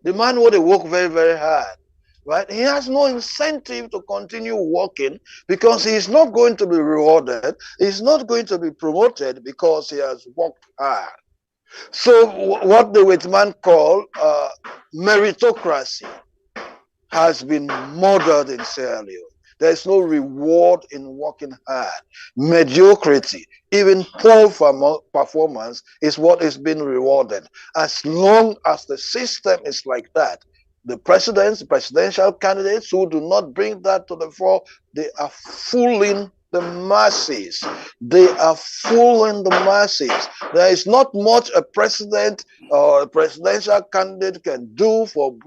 The man would work very, very hard, right? He has no incentive to continue working because he is not going to be rewarded. He's not going to be promoted because he has worked hard. So what the white man call meritocracy has been murdered in Sierra Leone. There's no reward in working hard. Mediocrity, even poor performance, is what is being rewarded. As long as the system is like that, the presidential candidates who do not bring that to the fore, they are fooling the masses. They are fooling the masses. There is not much a president or a presidential candidate can do for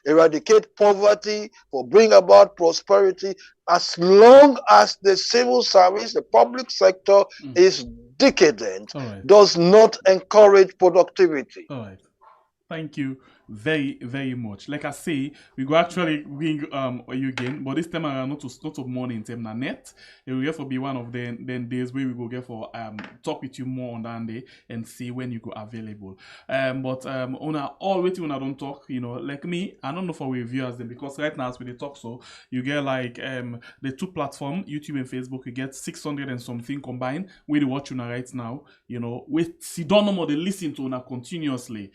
eradicate poverty, for bring about prosperity, as long as the civil service, the public sector is decadent, does not encourage productivity. All right. Thank you very, very much. Like I say, we go actually bring you again, but this time around not of morning time na net. It will therefore be one of the days where we go get for talk with you more on that day and see when you go available. But on all waiting when I don't talk, like me, I don't know for we viewers then, because right now as we talk, so you get like the two platform, YouTube and Facebook, you get 600 and something combined with the watch right now, with see don't know more they listen to continuously,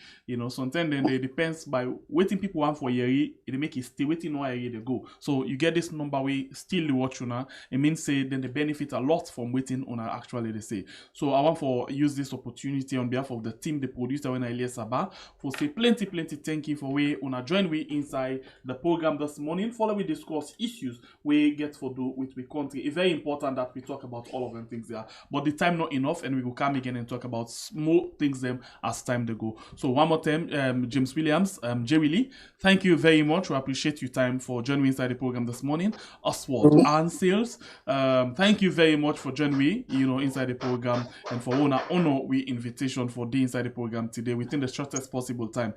sometimes then they depends by waiting people want for a year, it make it stay waiting no year they go. So you get this number we still the watch it means say then they benefit a lot from waiting on actually they say. So I want for use this opportunity on behalf of the team, the producer when I Saba, for say plenty thank you for we on join we inside the program this morning. Follow we discuss issues we get for do with the country. It's very important that we talk about all of them things there. But the time not enough and we will come again and talk about small things them as time they go. So one more time, James Williams, Jay Willie, thank you very much. We appreciate your time for joining me inside the program this morning. Oswald and Sales, thank you very much for joining me, inside the program and for honor we invitation for the inside the program today within the shortest possible time.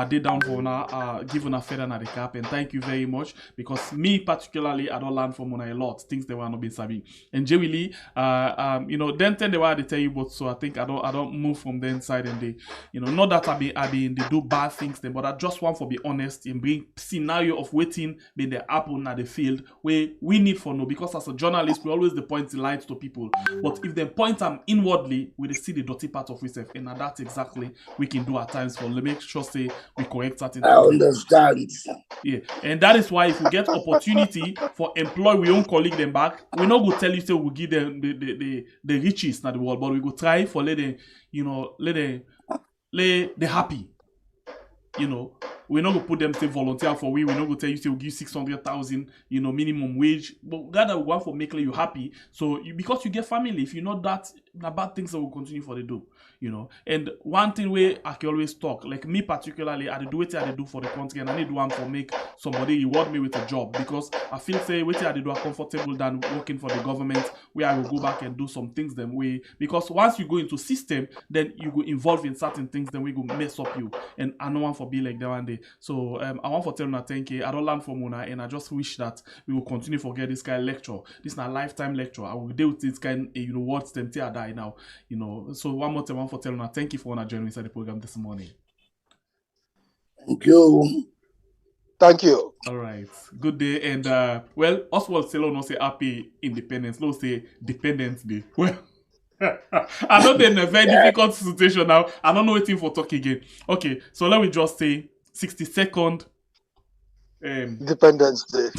They down for give a feather at the cap and thank you very much because me particularly I don't learn from a lot things they were not been saving. And Jay Willie, then they were they tell you both, so I think I don't move from the inside and they not that I be they do bad things then, but I just want to be honest and bring scenario of waiting being the happen at the field where we need for no, because as a journalist we always the point the light to people, but if they point them inwardly we see the dirty part of ourselves, and that's exactly we can do at times for make sure say we correct certain things. I understand. Yeah, and that is why if we get opportunity for employ we own colleague them back, we not go tell you say we'll give them the riches in the world, but we go try for let them they happy. We're not gonna put them say volunteer for we're not gonna tell you say we'll give 600,000 minimum wage, but that we want for make you happy. So because you get family, if you know that the bad things that will continue for the do. And one thing where I can always talk, like me particularly, I do what I do for the country, and I need one for make somebody reward me with a job, because I feel say what I do are comfortable than working for the government, where I will go back and do some things them way, because once you go into system, then you go involve in certain things, then we go mess up you, and I don't want for be like that one day. So I want for tell you thank you. I don't learn from Mona, and I just wish that we will continue to get this kind of lecture. This is a lifetime lecture. I will deal with this kind of words them till I die now. So one more time, one for telling her thank you for joining inside the program this morning. Thank you. Thank you. All right. Good day. And well, Oswald Selo no say happy independence. No say Dependence Day. Well, I know they're in a very difficult situation now. I don't know waiting for talk again. Okay, so let me just say 60-second Independence Day.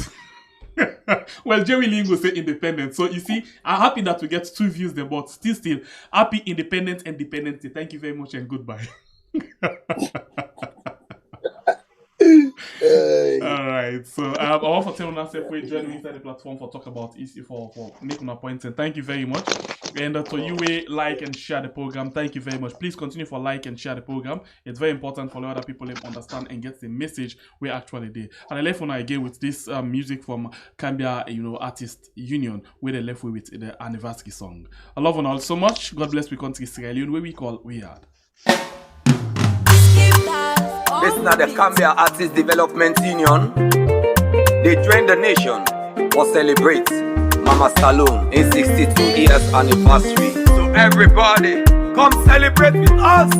Well, Jerry Ling will say independent. So you see, I'm happy that we get two views there, but still happy independence and Independence Day. Thank you very much and goodbye. All right, so I want to tell you myself we join me inside the platform for talk about issue for making a point, and thank you very much. And to you we like and share the program, thank you very much. Please continue for like and share the program. It's very important for other people to understand and get the message we actually did. And I left on again with this music from Cambia Artist Union, where they left with the anniversary song. I love you all so much. God bless we country Sierra Leone, where we call Weird. This is not the Cambia Artist Development Union. They joined the nation for celebrate Mama Saloon in 62 years anniversary. So everybody, come celebrate with us.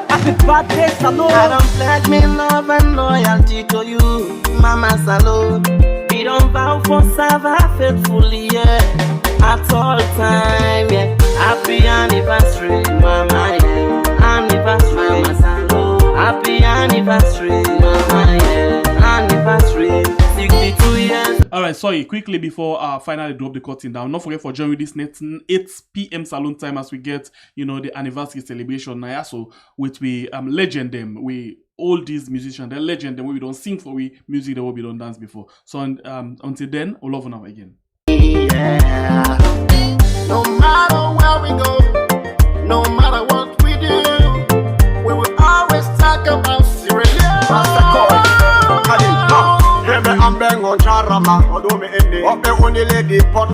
Happy birthday, Saloon. I don't pledge me love and loyalty to you, Mama Saloon. We don't vow for serve faithfully, yeah, at all time, yeah. Happy anniversary, Mama, yeah. Anniversary, Mama Saloon. Happy anniversary, Mama, yeah. Anniversary, 62 years. Alright, sorry, quickly before I finally drop the curtain down, don't forget for joining this next 8 p.m. Saloon time as we get, the anniversary celebration now. So with we legend them, we all these musicians, they're legend them, we don't sing for we music that we don't dance before. So until then, we'll love you now again. Yeah. No matter where we go, no matter what we do, we will always talk about Sierra Leone. I'm